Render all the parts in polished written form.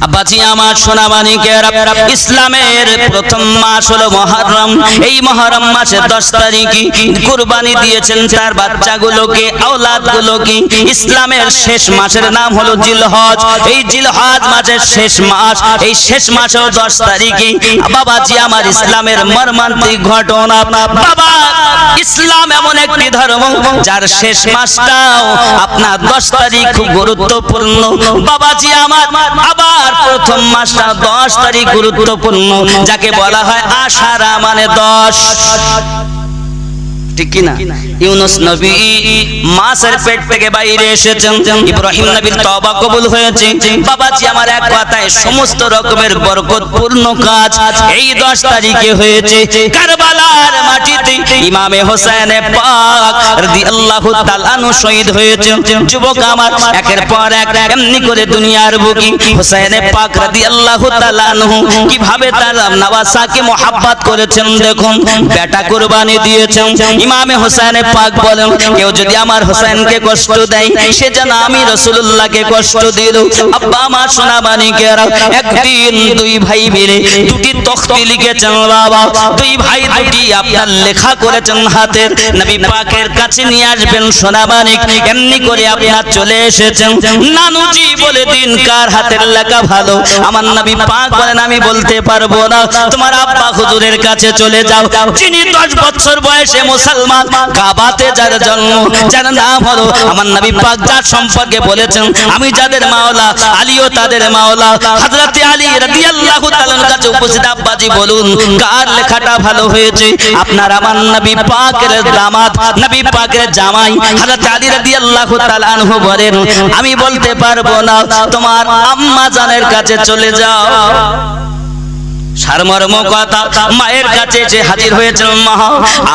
আব্বাজি আমার সোনা মানিকেরা, ইসলামের প্রথম মাস হলো মুহররম। এই মুহররম মাসের 10 তারিখে কুরবানি দিয়েছেন তার বাচ্চাগুলোকে, আওলাদগুলোকে। ইসলামের শেষ মাসের নাম হলো জিলহজ। এই জিলহজ মাসের শেষ মাস, এই শেষ মাস হলো 10 তারিখে। বাবাজি আমার, ইসলামের মর্মান্তিক ঘটনা। বাবা, ইসলাম এমন একটি ধর্ম যার শেষ মাসটাও আপনার 10 তারিখ খুব গুরুত্বপূর্ণ। বাবাজি আমার, আবার প্রথম মাসটা 10 তারিখ গুরুত্বপূর্ণ, যাকে বলা হয় আশারা, মানে 10। ঠিক কি না? ইউনুস নবী মাছের পেট থেকে বাইরে এসেছেন, ইব্রাহিম নবীর তওবা কবুল হয়েছে। বাবাজি আমার, এক কথায় সমস্ত রকমের বরকতপূর্ণ কাজ এই 10 তারিখে হয়েছে। কারবালার মাটিতে ইমামে হোসেন পাক রাদিয়াল্লাহু তাআলা আনহু শহীদ হয়েছে। যুবক আমার, একের পর এক এমনি করে দুনিয়ার বুকে হোসেন পাক রাদিয়াল্লাহু তাআলা আনহু কিভাবে তার নওয়াসাকে মোহাব্বত করেছেন দেখুন। বেটা কুরবানি দিয়েছেন। ইমামে হোসেন পাক বলেন, কেউ যদি আমার হোসেনকে কষ্ট দেয়, সে যেন আমি রাসূলুল্লাহকে কষ্ট দিল। আব্বা আমার সোনা মানিকেরা, একদিন দুই ভাই মিলে দুটি তখতি লিখেছেন। বাবা, দুই ভাই দুটি আপনার লেখা করেছেন হাতের, নবী পাকের কাছে নিয়ে আসবেন সোনা মানিক। এমনি করে আপনার চলে এসেছেন। নানুজি বলে দিন কার হাতের লেখা ভালো। আমার নবী পাক বলেন, আমি বলতে পারবো না, তোমার আব্বা হুজুরের কাছে চলে যাও, যিনি 10 বছর বয়সে মুসলমান, কাবাতে যার জন্ম, যার নাম হলো আমার নবী পাক, যার সম্পর্কে বলেছেন আমি যাদের মাওলা, আলীও তাদের মাওলা। হযরত আলী রাদিয়াল্লাহু তাআলার কাছে উপস্থিত। আব্বাজি বলুন কার লেখাটা ভালো হয়েছে? আপনার আমার নবী পাকের দামাত, নবী পাকের জামাই হযরত আলী রাদিয়াল্লাহু তাআলা আনহু বলেন, আমি বলতে পারবো না, তোমার আম্মা জানের কাছে চলে যাও। সারমর্ম কথা, মায়ের কাছে এসে হাজির হয়েছেন। মা,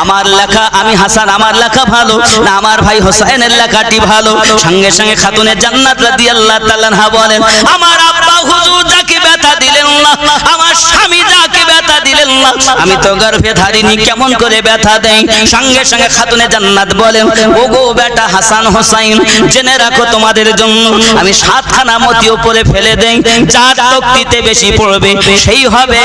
আমার লেখা, আমি হাসান, আমার লেখা ভালো না আমার ভাই হোসেনের লেখাটি ভালো? সঙ্গে সঙ্গে খাতুনে জান্নাত রাদিয়াল্লাহু তাআলা আনহা বলেন, আমার আব্বা হুজুর যাকে ব্যথা দিলেন না, আমার স্বামী যাকে ব্যথা দিলেন না, আমি তো গর্ভে ধারিনি, কেমন করে ব্যথা দেই? সঙ্গে সঙ্গে খাতুনে জান্নাত বলেন, ওগো বেটা হাসান হোসাইন, জেনে রাখো তোমাদের জন্য আমি 7খানা মতি উপরে ফেলে দেই, যার তকতিতে বেশি পড়বে সেই হবে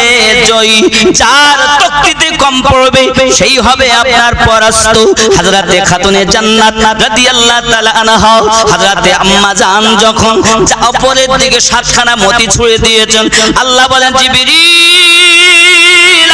জয়ী, যার তকতিতে কম পড়বে সেই হবে আপনার পরাস্ত। হযরতে খাতুনে জান্নাত রাদিয়াল্লাহু তাআলা আনহা, হযরতে আম্মা জান যখন উপরের দিকে 7খানা মতি ছুঁড়ে দিয়েছেন, আল্লাহ বলেন, জিবরিল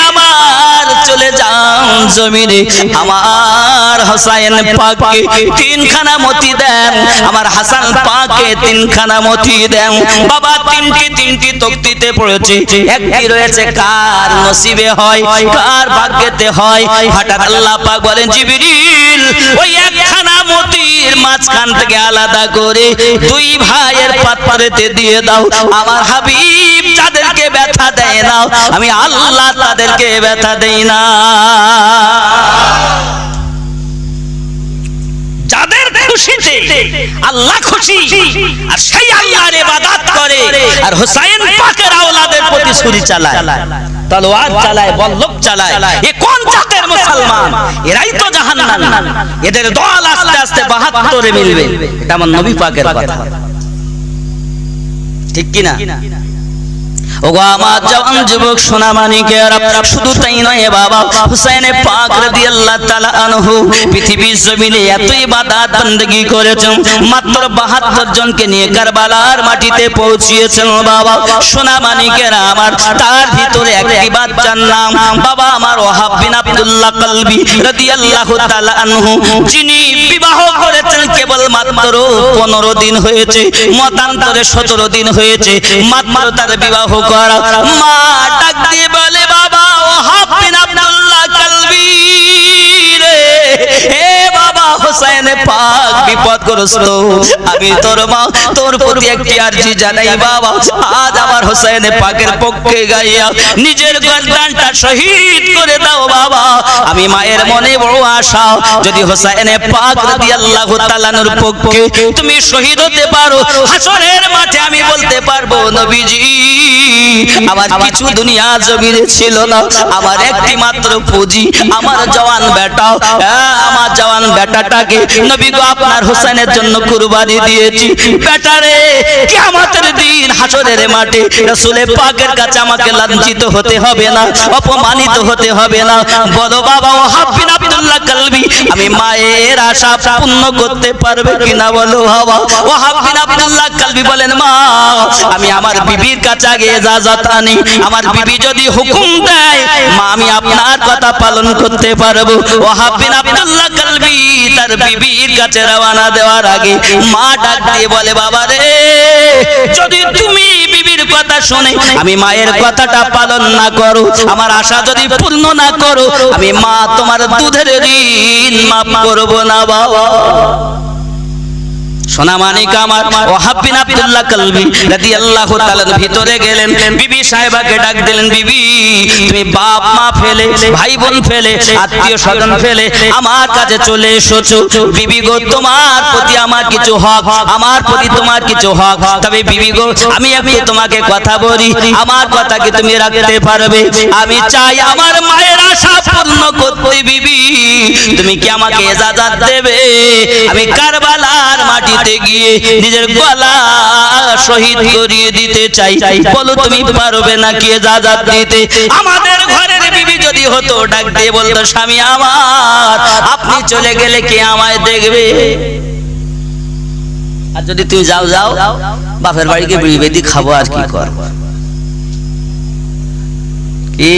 আমার চলে যান জমিনে, আমার হোসেন পাককে 3খানা মতি দেন, আমার হাসান পাককে 3খানা মতি দেন। বাবা, তিনটি তকতিতে পড়েছে, একটি রয়েছে কার নসিবে হয়, কার ভাগ্যেতে হয়। হঠাৎ আল্লাহ পাক বলেন, জিবরিল ওই একখানা মতির মাঝখান থেকে আলাদা করে দুই ভাইয়ের পাত্রেতে দিয়ে দাও। আমার হাবিব যাদেরকে ব্যথা দেয় না, আমি আল্লাহ তাদেরকে ব্যথা দেই না। যাদের খুশিতে আল্লাহ খুশি, আর সেই আল্লাহর ইবাদত করে, আর হোসেন পাকের আওলাদের প্রতি ছুরি চালায়, তলোয়ার চালায়, বল্লম চালায়, এ কোন জাতের মুসলমান? এরাই তো জাহান্নামী। এদের দল আস্তে আস্তে 72-এ মিলবে। এটা আমার নবী পাকের কথা, ঠিক কি না? ওগো আমার জওয়ান যুবক সোনা মানিকেরা, শুধু তাই নয় বাবা, হোসেন পাক রাদিয়াল্লাহু তাআলা আনহু পৃথিবীর জমিনে এত ইবাদত বندگی করেছেন, মাত্র 72 জনকে নিয়ে কারবালার মাটিতে পৌঁছিয়েছেন। বাবা সোনা মানিকেরা আমার, তার ভিতরে একটি বাচ্চার নাম বাবা আমার ওয়াহাব বিন আব্দুল্লাহ কলবি রাদিয়াল্লাহু তাআলা আনহু, যিনি বিবাহ করেছেন কেবল মাত্র 15 দিন হয়েছে, মতান্তরে 17 দিন হয়েছে মাত্র তার বিবাহ করা। মা ডাক দিয়ে বলে, বাবা ওয়াহাব বিন আব্দুল্লাহ কলবি রে, হে বাবা হোসেন পাক বিপদগ্রস্ত, আমি তোর মা, তোর প্রতি একটি আরজি জানাই বাবা, আজ আমার হোসেন পাকের পক্ষে গাইয়া নিজের গর্দানটা শহীদ করে দাও বাবা। আমি মায়ের মনে বড় আশা, যদি হোসেন পাক রাদিয়াল্লাহু তাআলা আনহুর পক্ষে তুমি শহীদ হতে পারো, হাসরের মাঠে আমি বলতে পারবো, নবীজি আমার কিছু দুনিয়া জমিনে ছিল না, আমার একটি মাত্র পুঁজি আমার জওয়ান বেটা, আমার জওয়ান বেটাটাকে নবী গো আপনার হোসেনের জন্য কুরবানি দিয়েছি। বেটারে কিয়ামতের দিন হাসরের মাঠে রাসূল পাকের কাছে আমাকে লাঞ্ছিত হতে হবে না, অপমানিত হতে হবে না। বলো বাবা ওয়াহাব বিন আব্দুল্লাহ কালবি আমি মায়ের আশা পূর্ণ করতে পারবে কিনা বলো বাবা। ওয়াহাব বিন আব্দুল্লাহ কালবি বলেন মা আমি আমার বিবির কাছে আগে ইজাজত আনি, আমার বিবি যদি হুকুম দেয় মা আমি আপনার কথা পালন করতে পারবো। ওয়াহাব বিন আব্দুল্লাহ কালবি তার বিবির কাছে রওনা দেওয়ার আগে মা ডাক দিয়ে বলে বাবা রে যদি তুমি বিবির কথা শুনে আমি মায়ের কথাটা পালন না করো, আমার আশা যদি পূর্ণ না করো আমি মা তোমার দুধের ঋণ মাফ করব না বাবা। সোনা মানিক আমার ওয়াহাব বিন আব্দুল্লাহ কালবি রাদিয়াল্লাহু তাআলা ভিতরে গেলেন, বিবি সাহেবাকে ডাক দিলেন বিবি তুমি বাপ মা ফেলে ভাই বোন ফেলে আত্মীয় স্বজন ফেলে আমার কাছে চলে এসেছো। বিবি গো তোমার প্রতি আমার কিছু হক, আমার প্রতি তোমার কিছু হক, তবে বিবি গো আমি একটু তোমাকে কথা বলি, আমার কথা কি তুমি রাখতে পারবে? আমি চাই আমার মায়ের আশা পূর্ণ করতে বিবি তুমি কি আমাকে ইজাজত দেবে? আমি কারবালার মাটিতে গিয়ে নিজের গলা শহীদ করিয়ে দিতে চাই, বলো তুমি পারবে নাকি ইজাজত দিতে? আমাদের ঘরের বিবি যদি হতো ডাক দিয়ে বলতো স্বামী আমার আপনি চলে গেলে কে আমায় দেখবে? আর যদি তুমি যাও যাও বাপের বাড়িকে বিড়ি বেদি খাবো আর কি করবো, কি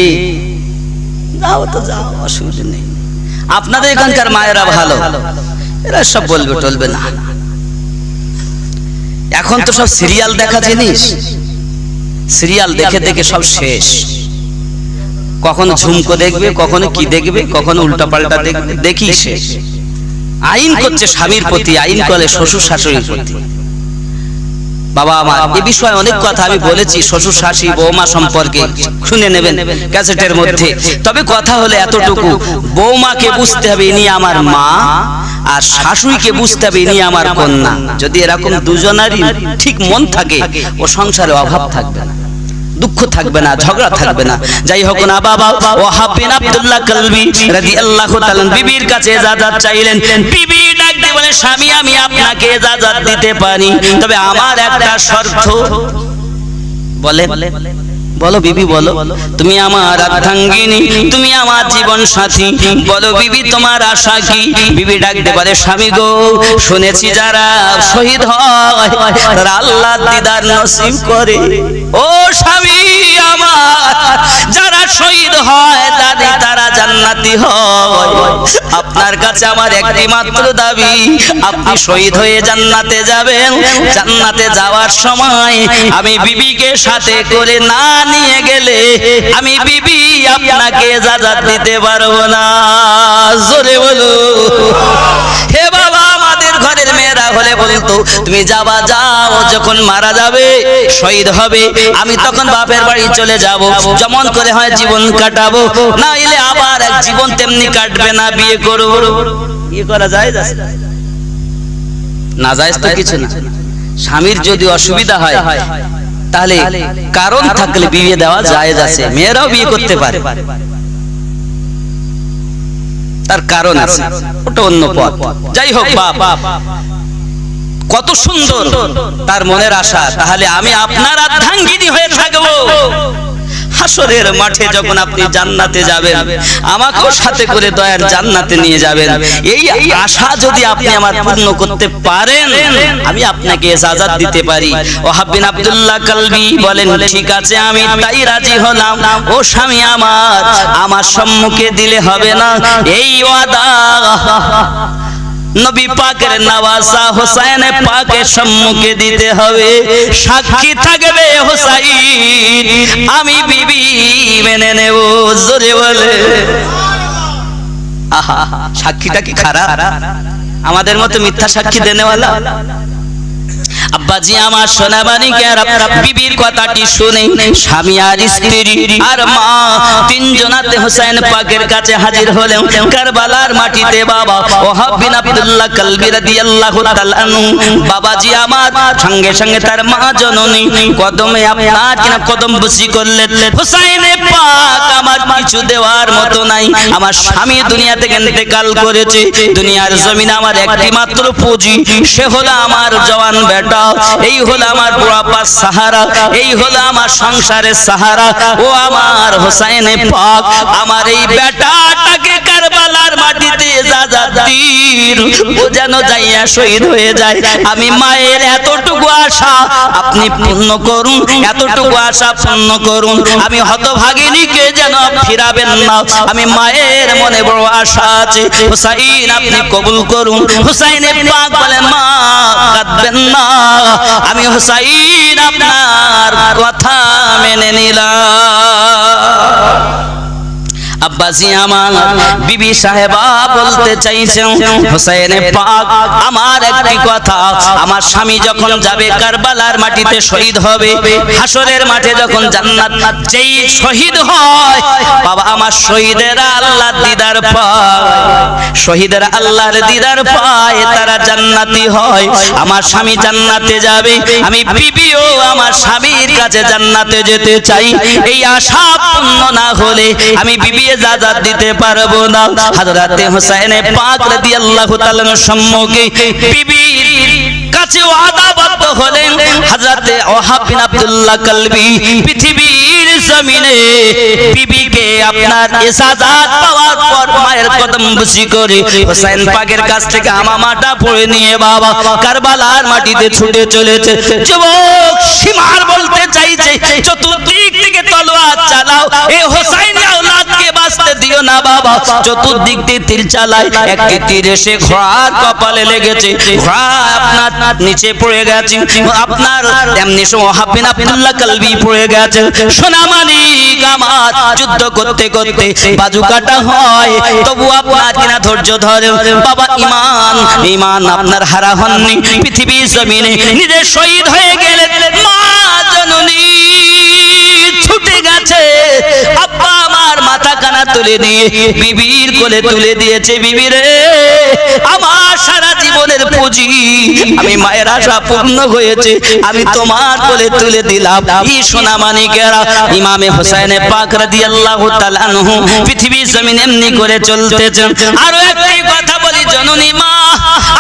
যাও তো যাও অসুবিধা নেই। আপনাদের এখানকার মায়েরা ভালো, এরা সব বলবে টলবে না। এখন তো সব সিরিয়াল দেখা জিনিস, সিরিয়াল দেখে দেখে সব শেষ। কখনো ঝুমকো দেখবে, কখনো কি দেখবে, কখনো উল্টা পাল্টা দেখবে, দেখি শেষ। আইন করছে স্বামীর প্রতি, আইন করে শ্বশুর শাশুড়ির প্রতি। বাবা আমার এই বিষয়ে অনেক কথা আমি বলেছি শ্বশুর শাশুড়ি বৌমা সম্পর্কে, শুনে নেবেন ক্যাসেটের মধ্যে। তবে কথা হলো এতটুকু, বৌমাকে বুঝতে হবে ইনি আমার মা, আর শাশুড়িকে বুঝতে হবে ইনি আমার কন্যা। যদি এরকম দুজনারই ঠিক মন থাকে ও সংসারে অভাব থাকবে না, দুঃখ থাকবে না, ঝগড়া থাকবে না। যাই হোক না বাবা ওয়াহাব বিন আব্দুল্লাহ কালবি রাদিয়াল্লাহু তাআলা বিবির কাছে ইজাজত চাইলেন। বিবি ডাক দিয়ে বলে স্বামী আমি আপনাকে ইজাজত দিতে পারি, তবে আমার একটা শর্ত। বলে বলো বিবি বলো, তুমি আমার অর্ধাঙ্গিনী, তুমি আমার জীবন সাথী, বলো বিবি তোমার আশা কি? বিবি ডাক দিয়ে বলে স্বামী গো শুনেছি যারা শহীদ হয় তারা আল্লাহর দিদার নসিব করে। ও স্বামী আমার যারা শহীদ হয় তারা জান্নাতি হয়। আপনার কাছে আমার একটি মাত্র দাবি, আপনি শহীদ হয়ে জান্নাতে যাবেন, জান্নাতে যাওয়ার সময় আমি বিবিকে সাথে করে না নিয়ে গেলে আমি বিবি আপনাকে ইজাজত দিতে পারবো না। জোরে বলো হে বাবা। আমাদের ঘরের মেয়েরা হলে বলতো তুমি যাবা যাও, যখন মারা যাবে শহীদ হবে আমি তখন বাপের বাড়ি চলে যাব, যেমন করে হয় জীবন কাটাবো, না হলে আবার এক জীবন তেমনি কাটবে না, বিয়ে করব। বিয়ে করা যায় না যায় তো কিছু না। স্বামীর যদি অসুবিধা হয় তাহলে কারণ থাকলে বিয়ে দেওয়া জায়েজ আছে, মেয়েরাও বিয়ে করতে পারে, তার কারণ আছে, ওটা অন্য পথ। যাই হোক বাবা কত সুন্দর তার মনের আশা, তাহলে আমি আপনার অর্ধাঙ্গিনী হয়ে থাকবো। হাসরের মাঠে যখন আপনি জান্নাতে যাবেন আমাকেও সাথে করে দয়ার জান্নাতে নিয়ে যাবেন, এই আশা যদি আপনি আমার পূর্ণ করতে পারেন আমি আপনাকে ইজাজত দিতে পারি। ওয়াহাব বিন আব্দুল্লাহ কালবি বলেন ঠিক আছে আমি তাই রাজি হলাম। ও স্বামী আমার সম্মুখে দিলে হবে না, এই ওয়াদা নবী পাকের নওয়াজা হোসেন পাকের সম্মুখে দিতে হবে। সাক্ষী থাকবে হোসাইন, আমি বিবি মেনে নেব। জোরে বলে আহা, সাক্ষীটা কি খারাপ? আমাদের মতো মিথ্যা সাক্ষী দেনেওয়ালা। আব্বাজি আমার সোনামানিকেরা বিবির কথাটি শুনে স্বামী আর স্ত্রী আর মা তিনজনাতে হোসেন পাকের কাছে হাজির হলেন কারবালার মাটিতে। বাবা ওহাব বিন আব্দুল্লাহ কালবি রাদিয়াল্লাহু তাআলা আনহু বাবাজি আমার সঙ্গে সঙ্গে তার মা জননী কদমে আপনার কিনা কদম বসি করলেন। হোসেন পাক আমার কিছু দেওয়ার মতো নাই, আমার স্বামী দুনিয়া থেকে ইন্তেকাল করেছে, দুনিয়ার জমিনে আমার একটি মাত্র পুঁজি, সে হলো আমার জওয়ান বেটা, এই হলো আমার বুড়াপার সাহারা, এই হলো আমার সংসারের সাহারা। ও আমার হোসেন পাক আমার এই বেটাটাকে কারবালার মাটিতে যাযাতির ও যেন যাইয়া শহীদ হয়ে যায়। আমি মায়ের এতটুকু আশা আপনি পূর্ণ করুন, এতটুকু আশা পূর্ণ করুন। আমি হতভাগিনীকে যেন ফিরাবেন না, আমি মায়ের মনে বড় আশা আছে। হোসেন আপনি কবুল করুন। হোসেন পাক বলে মা কাঁদবেন না, আমি হোসেন আপনার কথা মেনে নিলাম। আব্বাজি আমার বিবি সাহেবা বলতে চাইছেন হোসেন পাক আমার একটি কথা, আমার স্বামী যখন যাবে কারবালার মাটিতে শহীদ হবে, হাসরের মাঠে যখন জান্নাত যেই শহীদ হয় বাবা আমার শহীদেরা আল্লাহর দিদার পায়, শহীদেরা আল্লাহর দিদার পায়, তারা জান্নাতি হয়। আমার স্বামী জান্নাতে যাবে, আমি বিবিও আমার স্বামীর কাছে জান্নাতে যেতে চাই। এই আশা পূর্ণ না হলে আমি বিবি ইজাজত দিতে পারবো না। হযরতে হোসেন পাক রাদিয়াল্লাহু তাআলা সম্মুখে বিবির কাছে ওয়াদাবদ্ধ হলেন। হযরতে ওহাব বিন আব্দুল্লাহ কালবি পৃথিবীর জমিনে বিবিকে আপনার ইজাজত পাওয়ার পর মায়ের কদম বসি করে হোসেন পাকের কাছ থেকে আমামাটা পড়ে নিয়ে বাবা কারবালার মাটিতে ছুটে চলেছে। যুবক সীমার বলতে চাইছে চতুর্দিক থেকে তলোয়ার চালাও, এই হোসেন আওলাদকে বাঁচতে দিও না বাবা। চতুর্দিক দিয়ে তীর চালায়, একটি তীর এসে ঘোড়ার কপালে লেগেছে, ঘোড়া আপনার নিচে পড়ে গেছে, আপনার এমনি ওহাব বিন আব্দুল্লাহ কালবি পড়ে গেছে। সোনামানিক আমার যুদ্ধ করতে করতে বাজু কাটা হয়, তবু আপনার কিনা ধৈর্য ধরে বাবা। ঈমান আপনার হারা হননি, পৃথিবীর জমিনে নিজে শহীদ হয়ে গেলেন। মা জননী ছুটে গেছে, আব্বা আমার মাথা কানা তুলে দিয়ে বিবির কোলে তুলে দিয়েছে। বিবি রে আমার সারা জীবনের পুঁজি, আমি মায়ের আশা পূর্ণ হয়েছে, আমি তোমার কোলে তুলে দিলাম। এই সোনামানিকেরা ইমামে হোসেন পাক রাদিয়াল্লাহু তাআলা আনহু পৃথিবীর জমিনে এমনি করে চলতেছেন। আরো একটি কথা বলি জননী মা,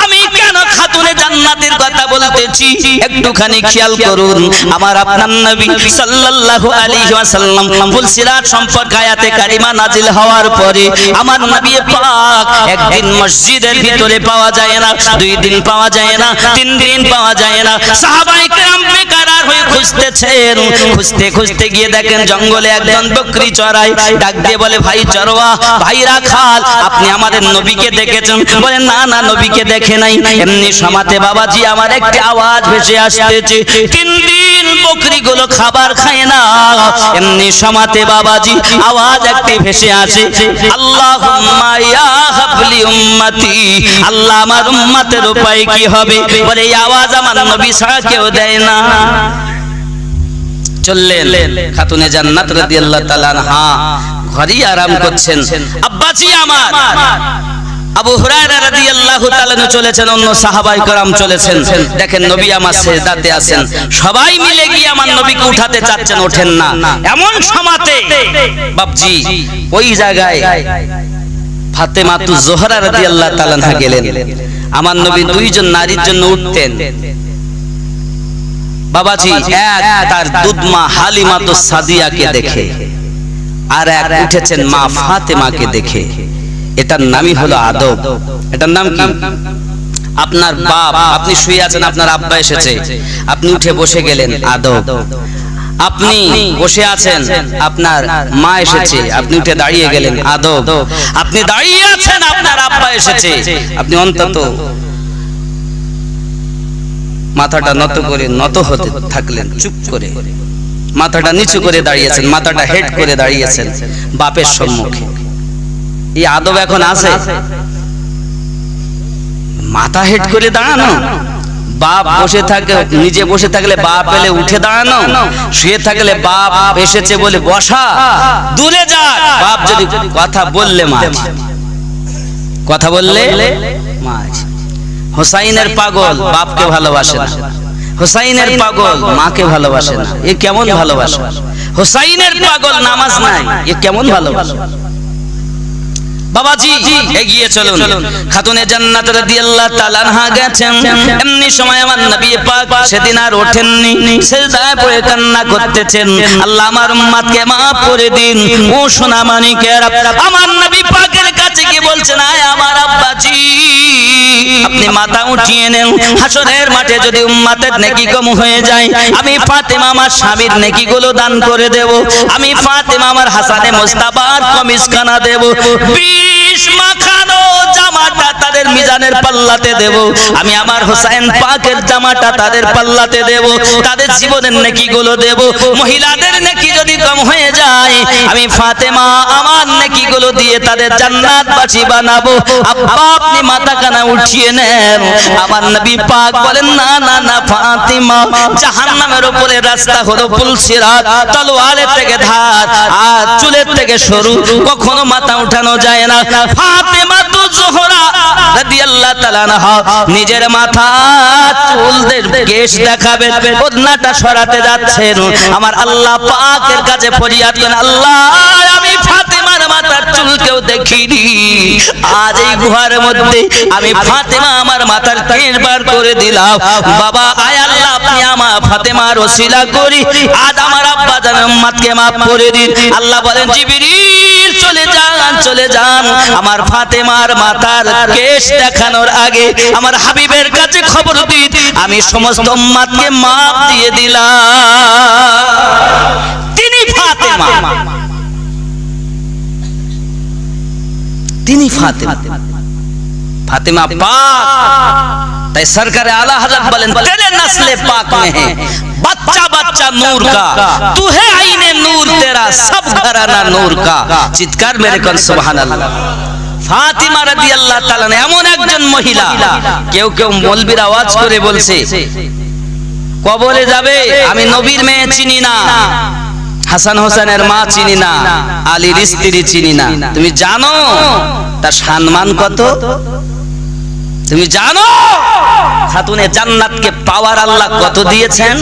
আমি কেন খাতুনে জান্নাতের কথা বলতেছি একটুখানি খেয়াল করুন। আমার আপনার নবী সাল্লাল্লাহু আলাইহি ওয়াসাল্লাম ফুলসিরাত সম্পর্কে আয়াতে কারিমা নাজিল হওয়ার পরে আমার নবী পাক একদিন মসজিদের ভিতরে পাওয়া যায় না, 2 দিন পাওয়া যায় না, 3 দিন পাওয়া যায় না। সাহাবায়ে কেরাম বেকারার হয়ে খুঁজতেছেন, খুঁজতে খুঁজতে গিয়ে দেখেন জঙ্গলে একজন বকরি চড়ায়। ডাক দিয়ে বলে ভাই চরওয়া, ভাই রাখাল, আপনি আমাদের নবীকে দেখেছেন? বলে না না, নবীকে দেখে নাই। এমনি সমাতে বাবাজি আমার একটি আওয়াজ ভেসে আসতেছে, 3 দিন বকরিগুলো খাবার খায় না। এমনি সমাতে বাবাজি আওয়াজ একটি ভেসে আসে, আল্লাহুম্মা ইয়া হাবলি উম্মতি, আল্লাহ আমার উম্মতের উপায় কি হবে? বলে এই আওয়াজ আমার নবী ছাড়া কেউ দেয় না। চললেন খাতুনে জান্নাত রাদিয়াল্লাহু তাআলা আনহা ঘরেই আরাম করছেন। আব্বাজি আমার আবু হুরায়রা রাদিয়াল্লাহু তাআলা চলেছেন, অন্য সাহাবায়ে কেরাম চলেছেন। দেখেন নবী আমার সিজদাতে আছেন, সবাই মিলে গিয়ে আমার নবীকে উঠাতে চাচ্ছেন, ওঠেন না। এমন সমাতে বাপজি ওই জায়গায় ফাতেমাতু জোহরা রাদিয়াল্লাহু তাআলা আনহা গেলেন। আমার নবী 2 জন নারীর জন্য উঠতেন বাবাজি, এক তার দুধমা হালিমাতু সাদিয়াকে দেখে, আর এক উঠেছেন মা ফাতেমাকে দেখে। এটার নামই হলো আদব। এটার নাম কি? আপনার বাপ, আপনি শুয়ে আছেন, আপনার আব্বা এসেছে, আপনি উঠে বসে গেলেন, আদব। আপনি বসে আছেন, আপনার মা এসেছে, আপনি উঠে দাঁড়িয়ে গেলেন, আদব। আপনি দাঁড়িয়ে আছেন, আপনার আব্বা এসেছে, আপনি অন্তত মাথাটা নত হতে থাকলেন, চুপ করে মাথাটা নিচু করে দাঁড়িয়েছেন, মাথাটা হেড করে দাঁড়িয়েছেন বাপের সম্মুখে। এই আদব এখন আছে? মাথা হেড করে দাঁড়ানো, বাপ বসে থাকে, নিজে বসে থাকলে বাপ এলে উঠে দাঁড়ানো, শুয়ে থাকলে বাপ এসেছে বলে বসা, দূরে যাক। বাপ যদি কথা বললে মাছ, কথা বললে মাছ। হোসাইনের পাগল বাপকে ভালোবাসে না, হোসাইনের পাগল মাকে ভালোবাসে না। এ কেমন ভালোবাসা? হোসাইনের পাগল নামাজ নাই, এ কেমন ভালোবাসা? বাবাজি এগিয়ে চলুন। খাতুনে জান্নাত রাদিয়াল্লাহু তাআলা আনহা গেছেন, এমনি সময় আমার নবী পাক সেদিন আর ওঠেননি, সিজদায় পড়ে কান্না করতেছেন, আল্লাহ আমার উম্মতকে maaf করে দিন। ও সোনা মানিকের, আমার নবী পাকের কাছে কি বলছেন, আয় আমার আব্বাজি, আপনি মাথা উঠিয়ে নেন। হাসরের মাঠে যদি উম্মতের নেকি কম হয়ে যায়, আমি ফাতেমা আমার স্বামীর নেকিগুলো দান করে দেব। আমি ফাতেমা আমার হাসানে মুস্তাফার কমিজখানা দেব। 20 মাখানো জামাটা তাদের মিজানের পাল্লাতে দেব। আমি আমার হোসেন পাকের জামাটা তাদের পাল্লাতে দেব, তাদের জীবনের নেকিগুলো দেব। মহিলাদের নেকি যদি কম হয়ে যায়, আমি ফাতেমা আমার নেকিগুলো দিয়ে তাদের জান্নাতবাসী বানাবো। আব্বা আপনি মাথা কানা উঠিয়ে নেন। আমার নবী পাক বলেন, না না না ফাতেমা, জাহান্নামের উপরে রাস্তা হলো পুলসিরাত, তলোয়ারের থেকে ধার আর চুলের থেকে সরু, কখনো মাথা উঠানো যায় না। ফাতেমা তো জোহরা রাদিয়াল্লাহু তাআলা আনহা নিজের মাথা চুলদের কেশ দেখাবেন, ওড়নাটা সরাতে যাচ্ছেন। আমার আল্লাহ পাকের কাছে ফরিয়াদ করেন, আল্লাহ আমি ফাতেমার মাথার চুল কেউ দেখিনি, আজ এই গুহার মধ্যে আমি ফাতেমা আমার মাথার কেশ বার করে দিলাম। বাবা আয় আল্লাহ আপনি আমার ফাতেমার ওসিলা করি আজ আমার আব্বা জানের উম্মতকে maaf করে দিন। আল্লাহ বলেন, জিবরিল চলে যান, চলে যান, আমার ফাতেমার মাথার কেশ দেখানোর আগে আমার হাবিবের কাছে খবর দিন, আমি সমস্ত উম্মতকে maaf দিয়ে দিলাম। তিনি ফাতেমা, তিনি ফাতেমা, ফাতেমা পাক। তাই সরকারে আলা হযরত বলেন, তেরে নসলে পাক में है बच्चा बच्चा नूर का, तू है आईने नूर तेरा सब घराना नूर का। চিৎকার মেরে কোন সুবহানাল্লাহ। ফাতিমা রাদিয়াল্লাহু তাআলা এমন একজন মহিলা, কেউ কেউ মৌলবীর আওয়াজ করে বলছে কবরে যাবে, আমি নবীর মেয়ে চিনি না, হাসান হোসেনের মা চিনি না, আলীর স্ত্রী চিনি না। তুমি জানো তার সম্মান কত? তুমি জানো খাতুনে জান্নাতকে পাওয়ার আল্লাহ কত দিয়েছেন?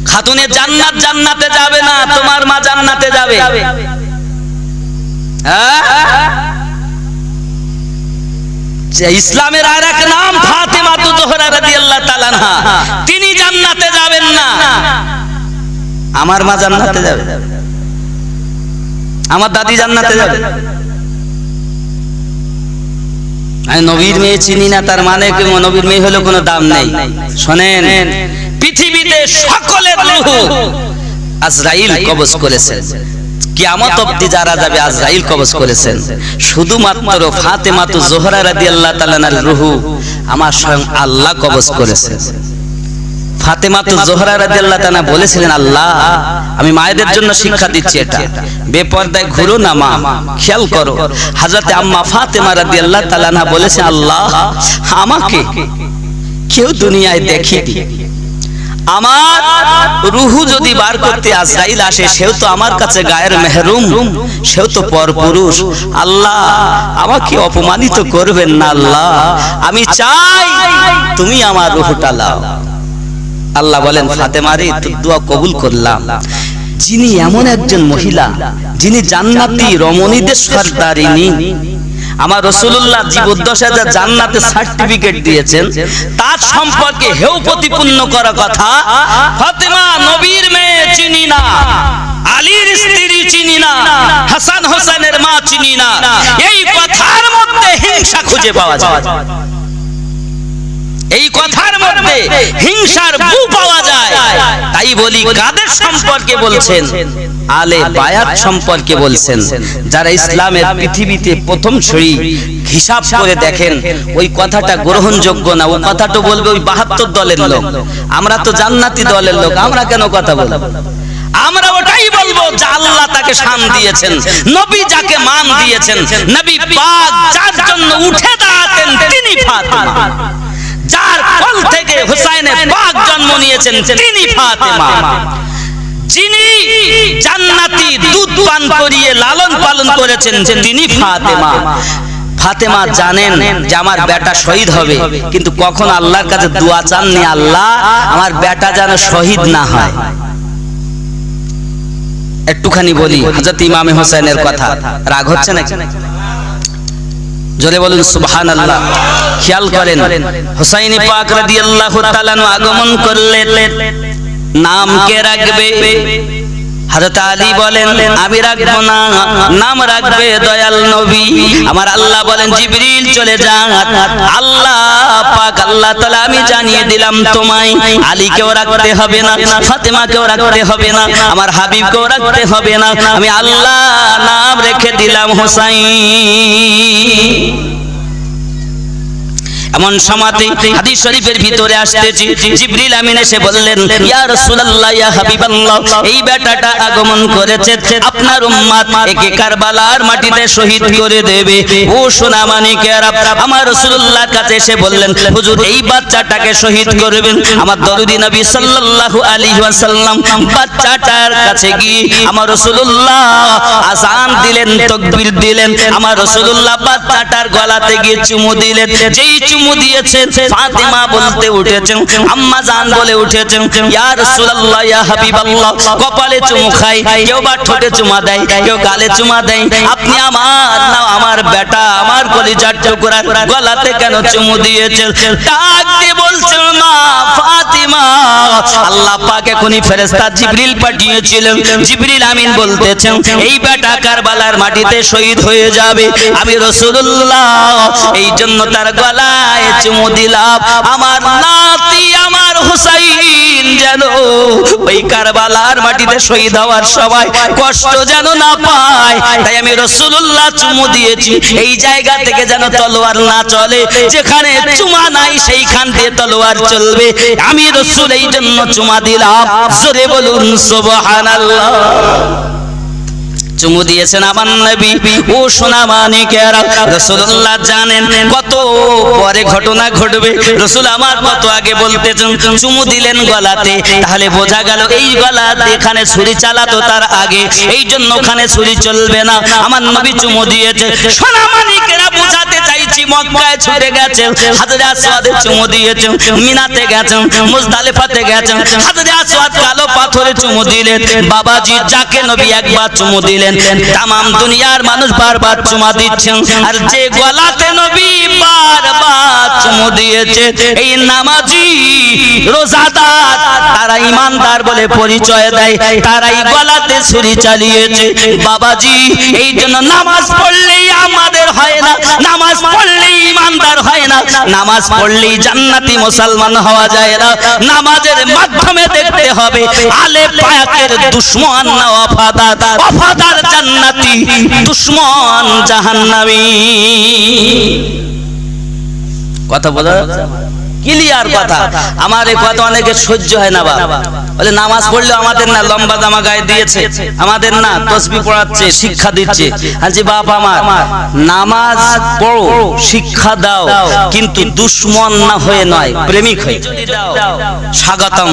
খাতুনে জান্নাত জান্নাতে যাবে না, তোমার মা জান্নাতে যাবে। ইসলামের আরেক নাম ফাতেমা জোহরা রাদিয়াল্লাহু তাআলা আনহা, তিনি জান্নাতে যাবেন না, আমার মা জান্নাতে যাবে, আমার দাদি জান্নাতে যাবে। আমি নবীর মেয়ে চিনি না তার মানে কি নবীর মেয়ে হলো কোনো দাম নেই? শোনেন, পৃথিবীতে সকলের রূহ আজরাইল কবজ করেছেন, কিয়ামত অবধি যারা যাবে আজরাইল কবজ করেছেন। শুধুমাত্র ফাতেমা জোহরা রাদিয়াল্লাহু তাআলা আনহার রূহ আমার স্বয়ং আল্লাহ কবজ করেছেন। ফাতেমা জোহরা রাদিয়াল্লাহু তাআলা বলেছিলেন, আল্লাহ আমি মায়েদের জন্য শিক্ষা দিচ্ছি, এটা বেপরদায় ঘুরো না মা, খেয়াল করো। হযরতে আম্মা ফাতেমা রাদিয়াল্লাহু তাআলা আনহা বলেছেন, আল্লাহ আমাকে কেউ দুনিয়ায় দেখেনি, আমার রূহ যদি বার করতে আজরাইল আসে, সেও তো আমার কাছে গায়ের মেহরুম, সেও তো পরপুরুষ, আল্লাহ আমাকে অপমানিত করবেন না, আল্লাহ আমি চাই তুমি আমার রূহটা লাও। আল্লাহ বলেন, ফাতেমা রে তোর দোয়া কবুল করলাম। যিনি এমন একজন মহিলা, যিনি জান্নাতি রমণীদের সরদারিনী, আমার রাসূলুল্লাহ জীবদ্দশায় যা জান্নাতের সার্টিফিকেট দিয়েছেন, তার সম্পর্কে হেউ প্রতিপন্ন করা কথা, ফাতেমা নবীর মেয়ে চিনি না, আলীর স্ত্রী চিনি না, হাসান হোসেনের মা চিনি না, এই কথার মধ্যে হিংসা খুঁজে পাওয়া যায়, এই কথার মধ্যে হিংসার বু পাওয়া যায়। তাই বলি, কাদের সম্পর্কে বলছেন? আলে বায়াত সম্পর্কে বলছেন, যারা ইসলামের পৃথিবীতে প্রথম ছড়ি হিসাব করে দেখেন ওই কথাটা গ্রহণযোগ্য না, ওই কথাটা বলবে ওই 72 দলের লোক, আমরা তো জান্নাতি দলের লোক, আমরা কেন কথা বলবো? আমরা ওটাই বলবো যা আল্লাহ তাকে শান দিয়েছেন, নবী যাকে মান দিয়েছেন, নবী পাক যার জন্য উঠে দাঁড়াতেন তিনি ফাতেমা। যার কোল থেকে হুসাইনে পাক জন্ম নিয়েছেন তিনি ফাতেমা, যিনি জান্নাতি দুধ পান করিয়ে লালন পালন করেছেন তিনি ফাতেমা। ফাতেমা জানেন যে আমার বেটা শহীদ হবে, কিন্তু কখন আল্লাহর কাছে দোয়া চাননি, আল্লাহ আমার বেটা যেন শহীদ না হয়। একটুখানি বলি হযরত ইমাম হোসেনের কথা, রাগ হচ্ছে নাকি? জোরে বলুন সুবহানাল্লাহ। খেয়াল করেন হুসাইনি পাক রাদিয়াল্লাহু তাআলা আগমন করলেন, নাম কে রাখবে? হযরত আলী বলেন আমি রাখবো না, নাম রাখবে দয়াল নবী। আমার আল্লাহ বলেন জিবরিল চলে যান। আল্লাহ পাক আল্লাহ তাআলা আমি জানিয়ে দিলাম তোমায়, আলীকেও রাখতে হবে না, ফাতেমাকেও রাখতে হবে না, আমার হাবিবকেও রাখতে হবে না, আমি আল্লাহ নাম রেখে দিলাম হুসাইন। এমন সমাতে হাদিস শরীফের ভিতরে আসতেছি, জিবরিল আমিন এসে বললেন ইয়া রাসূলুল্লাহ ইয়া হাবিবাল্লাহ, এই বেটাটা আগমন করেছে, আপনার উম্মত একে কারবালার মাটিতে শহীদ করে দেবে। ও সোনা মানিকেরা, আমার রাসূলুল্লাহর কাছে এসে বললেন হুজুর এই বাচ্চাটাকে শহীদ করবেন। আমার দরুদি নবী সাল্লাল্লাহু আলাইহি ওয়াসাল্লাম বাচ্চাটার কাছে গিয়ে আমার রাসূলুল্লাহ আযান দিলেন, তাকবীর দিলেন। আমার রাসূলুল্লাহ বাচ্চাটার গলাতে গিয়ে চুমু দিলেন। যেই চুমু দিয়েছেন ফাতেমা বলতে উঠেছেন, আম্মা জান বলে উঠেছেন ইয়া রাসূলুল্লাহ ইয়া হাবিবাল্লাহ, কপালে চুমু খাই, কেউ বা ঠোঁটে চুমা দেয়, কেউ গালে চুমা দেয়, আপনি আমার না আমার বেটা আমার কলিজার টুকরা গলাতে কেন চুমু দিয়েছেন? ডাক দিয়ে বলছেন মা ফাতিমা, আল্লাহ পাক এখনি ফেরেশতা জিবরিল পাঠিয়েছিলেন, জিবরিল আমিন বলতেছেন এই বেটা কারবালার মাটিতে শহীদ হয়ে যাবে। আমি রাসূলুল্লাহ এই জন্য তার গলায় চুমু দিলাম, আমার নাতি আমার হুসাইন যেন ওই কারবালার মাটিতে শহীদ হওয়ার সময় কষ্ট যেন না পায়, তাই আমি রাসূলুল্লাহ চুমু দিয়েছি। এই জায়গা থেকে যেন তলোয়ার না চলে, যেখানে চুমা নাই সেইখান দিয়ে তলোয়ার চলবে, আমি রাসূল এই জন্য চুমা দিলাম। জোরে বলুন সুবহানাল্লাহ। চুমু দিয়েছেন আমার নবী। ও সোনা মানিকেরা, রাসূলুল্লাহ জানেন কত পরে ঘটনা ঘটবে, রাসূল আমার কত আগে বলতেছেন চুমু দিলেন গলাতে, তাহলে বোঝা গেল এই গলা এখানে ছুরি চালাতো তার আগে, এই জন্য ওখানে ছুরি চলবে না। আমার নবী চুমু দিয়েছে। সোনা মানিকেরা বোঝাতে চাইছি মক্কায় ছুটে গেছেন, হাজরে আসওয়াদে চুমু দিয়েছেন, মিনাতে গেছেন, মুজদালিফাতে গেছেন, হাজরে আসওয়াদ কালো পাথরে চুমু দিলেন। বাবাজি যাকে নবী একবার চুমু দিলেন তামাম দুনিয়ার মানুষ বারবার চুমা দিচ্ছেন, আর যে গলাতে নবী বারবার চুমু দিয়েছে এই নামাজি রোজাদার তারা ঈমানদার বলে পরিচয় দেয়, তারাই গলাতে ছুরি চালিয়েছে। বাবাজি এই জন্য নামাজ পড়লেই আমাদের হয় না, নামাজ পড়লেই ঈমানদার হয় না, নামাজ পড়লেই জান্নাতি মুসলমান হওয়া যায় না। নামাজের মাধ্যমে দেখতে হবে আলে পাকের দুশমন না ওয়াফাদার, ওয়াফাদার জান্নাতি, দুশমন জাহান্নামী। কথা বলা ক্লিয়ার কথা। আমার এই কথা অনেকে সহ্য হয় না, বাবা বলে নামাজ পড়লে আমাদের না লম্বা জামা গায়ে দিয়েছে, আমাদের না তাসবিহ পড়াচ্ছে, শিক্ষা দিচ্ছে। আজি বাপ আমার, নামাজ পড়ো শিক্ষা দাও, কিন্তু দুশমন না হয়ে নয়, প্রেমিক হয়ে যদি দাও স্বাগতম,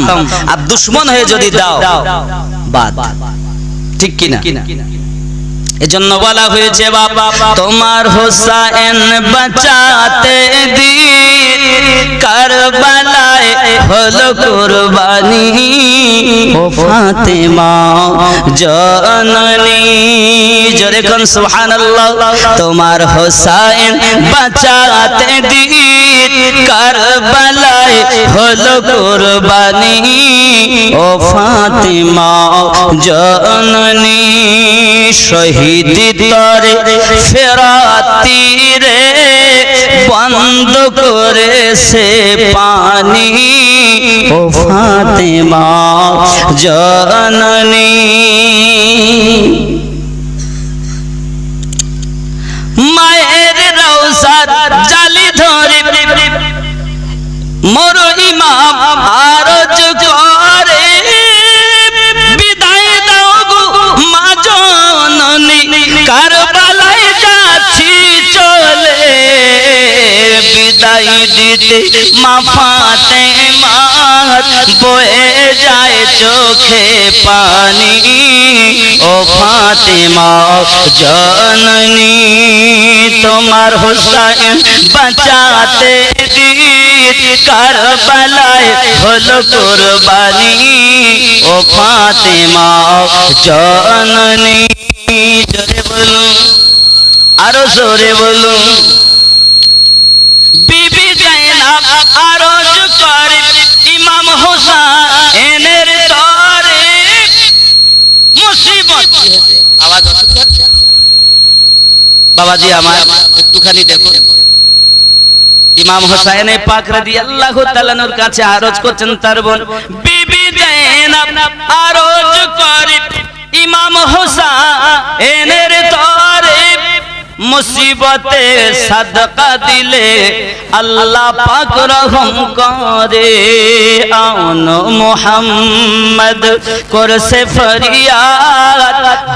আর দুশমন হয়ে যদি দাও বাদ। ঠিক কিনা? এজন্য বলা হয়েছে বাবা তোমার হোসেন বাঁচাতে দিন কারবালায় হলো কুরবানি, ও ফাতেমা জননী। জোরে কোন সুবহানাল্লাহ। তোমার হোসেন বাঁচাতে দিন কারবালায় হলো কুরবানি, ও ফাতেমা জননী। শহীদ তরে ফেরাতি রে বন্ধ করেছে পানি, ও ফাতেমা জননী। মায়ের রওজার জালি ধরে মোর ইমাম আরজ করে, বিদায় দাও গো মা জননী, কারবালায় যাচ্ছি চলে, বিদায় দিতে মা ফাতেমা বয়ে যায় চোখে পানি ও ফাতেমা জননী তোমার হুসাইন বাঁচাতে দিত কারবালায় হলো কুরবানি ও ফাতেমা জননী জোরে বলুন আরো জোরে বলুন বিবি জাইনাব আরজ করে ইমাম হুসাইনের তরে মুসিবত হয়েছে আওয়াজ হচ্ছে বাবাজি আমার একটুখানি দেখুন ইমাম হুসাইন পাক রাদিয়াল্লাহু তাআলার কাছে আরজ করছেন তার বোন বিবি জাইনাব আরজ করে ইমাম হুসাইনের তরে মুসিবতে সাদকা দিলে আল্লাহ পাক রহম করে আন মুহাম্মদ করছে ফরিয়াদ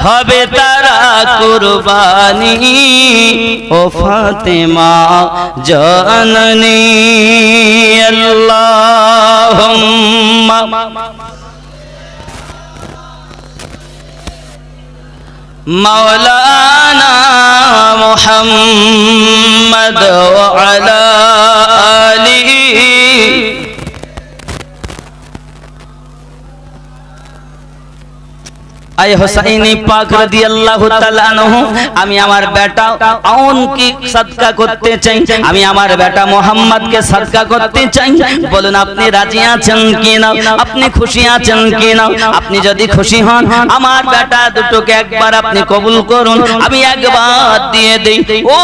হবে তারা কুরবানি ও ফাতেমা জননী আল্লাহুম্মা مولانا محمد وعلى آله আয় হুসাইনি পাক রাদিয়াল্লাহু তাআলা আনহু আমি আমার বেটা আউন কি সাদকা করতে চাই আমি আমার বেটা মোহাম্মদকে সাদকা করতে চাই বলুন আপনি রাজি আছেন কি না আপনি খুশি আছেন কি না আপনি যদি খুশি হন আমার বেটা দুটোকে একবার আপনি কবুল করুন আমি একবার দিয়ে দেই ও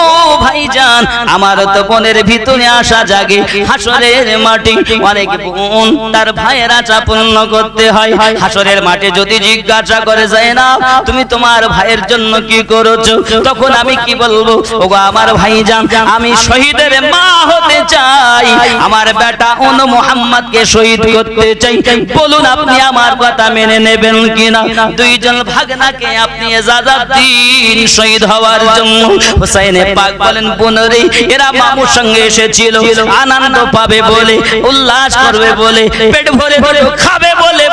ভাইজান আমার তো বোনের ভিতরে আশা জাগে হাসরের মাঠে অনেক বোন তার ভাইয়ের আশা পূর্ণ করতে হয় হাসরের মাঠে যদি জিজ্ঞাসা করে যায় না তুমি তোমার ভাইয়ের জন্য কি করেছো তখন আমি কি বলবো ওগো আমার ভাইজান আমি শহীদের মা হতে চাই আমার বেটা ওন মোহাম্মদকে শহীদ করতে চাই বলুন আপনি আমার কথা মেনে নেবেন কিনা দুইজন ভাগনাকে আপনি ইজাজত দিন শহীদ হওয়ার জন্য হুসাইন পাক বলেন বোনরে এরা মামুর সঙ্গে এসেছিল আনন্দ পাবে বলে উল্লাস করবে বলে পেট ভরে ভরে খাবে বলে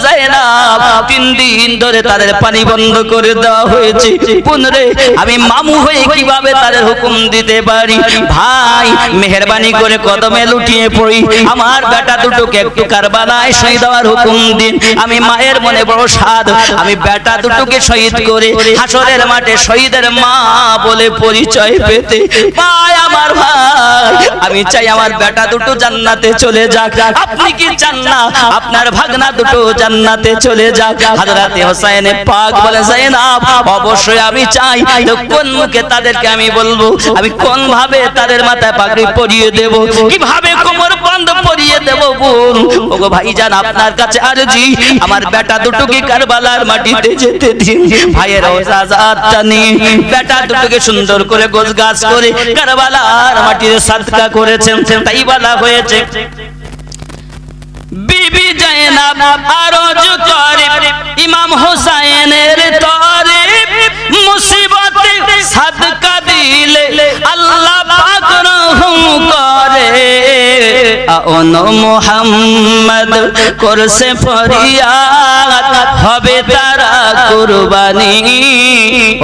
জাইনাব 3 দিন ধরে তাদের পানি বন্ধ করে দেওয়া হয়েছে পুনরে আমি মামু হয়ে কিভাবে তাদের হুকুম দিতে পারি ভাই মেহেরবানি করে কদমে লুটিয়ে পড়ি আমার বেটা দুটোকে একটু কারবালায় শহীদ হওয়ার হুকুম দিন আমি মায়ের মনে বড় সাধ আমি বেটা দুটোকে শহীদ করে হাসরের মাঠে শহীদের মা বলে পরিচয় পেতে ভাই আমার ভাই আমি চাই আমার বেটা দুটো জান্নাতে চলে যাক আপনি কি চান না আপনার ভাগনা দুটো জান্নাতে চলে যাক হযরত হুসাইন পাক বলে জাইনাব অবশ্যই আমি চাই তো কোন মুখে তাদেরকে আমি বলবো আমি কোন ভাবে তাদের মাথায় পাগড়ি পরিয়ে দেব কিভাবে কোমর বন্ধ পরিয়ে দেব বোন ওগো ভাইজান আপনার কাছে আরজি আমার বেটা দুটোকে কারবালার মাটিতে যেতে দিন ভাইয়ের ইজাজতটা নিয়ে বেটা দুটোকে সুন্দর করে গোছগাছ করে কারবালার মাটিতে সাদকা করেছেন তাই বলা হয়েছে বিবি জাইনাব আরজ করে ইমাম হুসাইনের তরে মুসিবতে সাদকা দিলে আল্লাহ পাক রহম করে আন মুহাম্মদ করছে ফরিয়াদ হবে তারা কুরবানি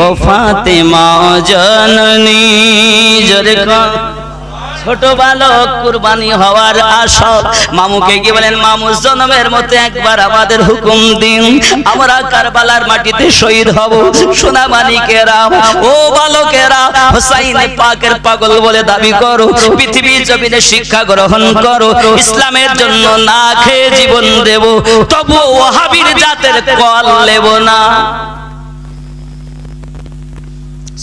ও ফাতেমা জননী জোরে ছোট বালক কুরবানি হওয়ার আশা মামুকে কি বলেন মামু জন্মের মতো একবার আমাদের হুকুম দিন আমরা কারবালার মাটিতে শহীদ হব সোনা মানিকেরা ও বালকেরা হুসাইন পাকের পাগল বলে দাবি করো পৃথিবীর জমিনে শিক্ষা গ্রহণ করো ইসলামের জন্য না খেয়ে জীবন দেব তবু ওয়াহাবির জাতের কল নেব না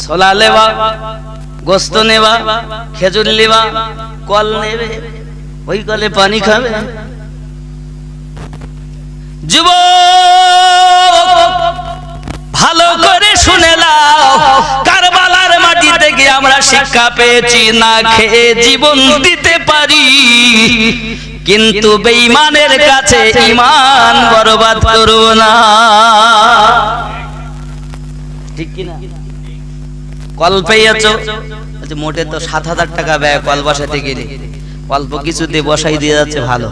ছোলা লেবা গোস্ত নেবা খেজুর নেবা কল নেবে ওই কলে পানি খাবে যুবক ভালো করে শুনে নাও কারবালার মাটি থেকে আমরা শিক্ষা পেয়েছি না খেয়ে জীবন দিতে পারি কিন্তু বেঈমানের কাছে ঈমান বরবাদ করো না ঠিক কি না কল পেয়েছো মোটে তো 7,000 টাকা ব্যয় কল বসাতে গেলে অল্প কিছুতে বসাই দিয়ে যাচ্ছে ভালো।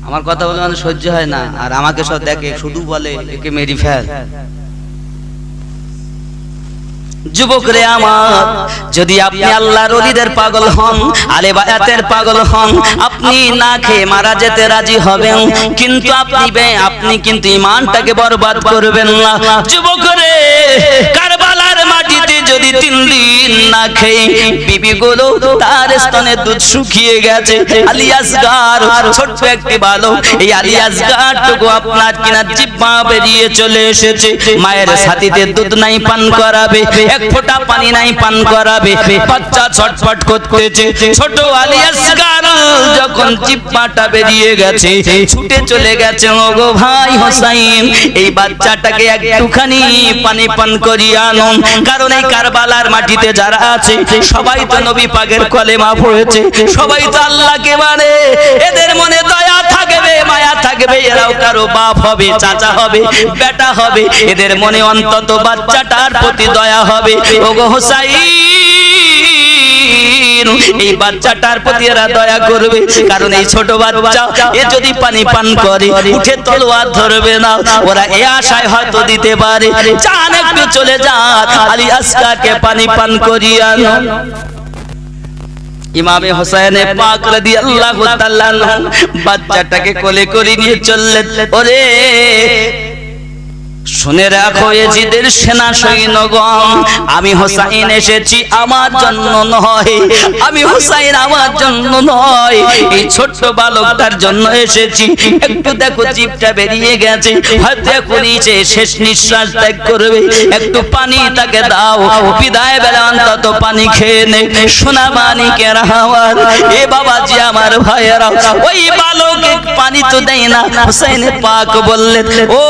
আমার কথা বলে মানে সহ্য হয় না, আর আমাকে সব দেখে শুধু বলে একে মেরি ফেল। যুবক রে আমার, যদি আপনি আল্লাহর ওলিদের পাগল হন, আলে বায়াতের পাগল হন, আপনি না খেয়ে মারা যেতে রাজি হবেন, কিন্তু আপনি কিন্তু ঈমানটাকে বরবাদ করবেন না। যুবক রে, কারবালার মাটিতে যদি 3 দিন না খেয়ে বিবিগুলো তার স্তনে দুধ শুকিয়ে গেছে, আলী আসগার ছোট্ট একটি বালক, এই আলী আসগারটুকু আপনার কিনা জিহ্বা বেরিয়ে চলে এসেছে, মায়ের ছাতিতে দুধ নাই পান করাবে, এক ফোঁটা পানি নাই পান করাবে, বাচ্চা ছটফট করতেছে। ছোট আলী আসগার যখন জিহ্বাটা বেরিয়ে গেছে, ছুটে চলে গেছে, ওগো ভাই হোসাইন, এই বাচ্চাটাকে একটুখানি পানি পান করিয়ে আনুন, কারণ এই কারবালার মাটিতে যারা আছে সবাই তো নবী পাকের কলেমা পড়েছে, সবাই তো আল্লাহকে মানে, এদের মনে দয়া থাকবে, মায়া থাকবে, এরাও কারো বাপ হবে, চাচা হবে, বেটা হবে, এদের মনে অন্তত বাচ্চাটার প্রতি দয়া হবে। ওগো হোসাইন, এই বাচ্চাটার প্রতি এরা দয়া করবে, কারণ এই ছোট বাচ্চা এ যদি পানি পান করে উঠে তলোয়ার ধরবে না, ওরা এ আশায় হয়তো দিতে পারে, চান একটু চলে যান, আলী আসগারকে পানি পান করিয়ে আনো। ইমামে হোসেন পাক রাদিয়াল্লাহু তাআলা বাচ্চাটাকে কোলে করে নিয়ে চললেন। ওরে শুনে রাখো এজিদের সেনা সৈন্যগণ, আমি হোসাইন এসেছি আমার জন্য নয়, আমি হোসাইন আমার জন্য নয়, এই ছোট্ট বালকটার জন্য এসেছি। একটু দেখো জিভটা বেরিয়ে গেছে, হয়তো এখনই সে শেষ নিঃশ্বাস ত্যাগ করবে, একটু পানি তাকে দাও, বিদায় বেলা অন্তত পানি খেয়ে নে। সোনা মানিকের হাওয়ার এ বাবাজি আমার ভাইয়েরা, ওই বালকে পানি তো দেয় না। হোসেন পাক বললেন, ও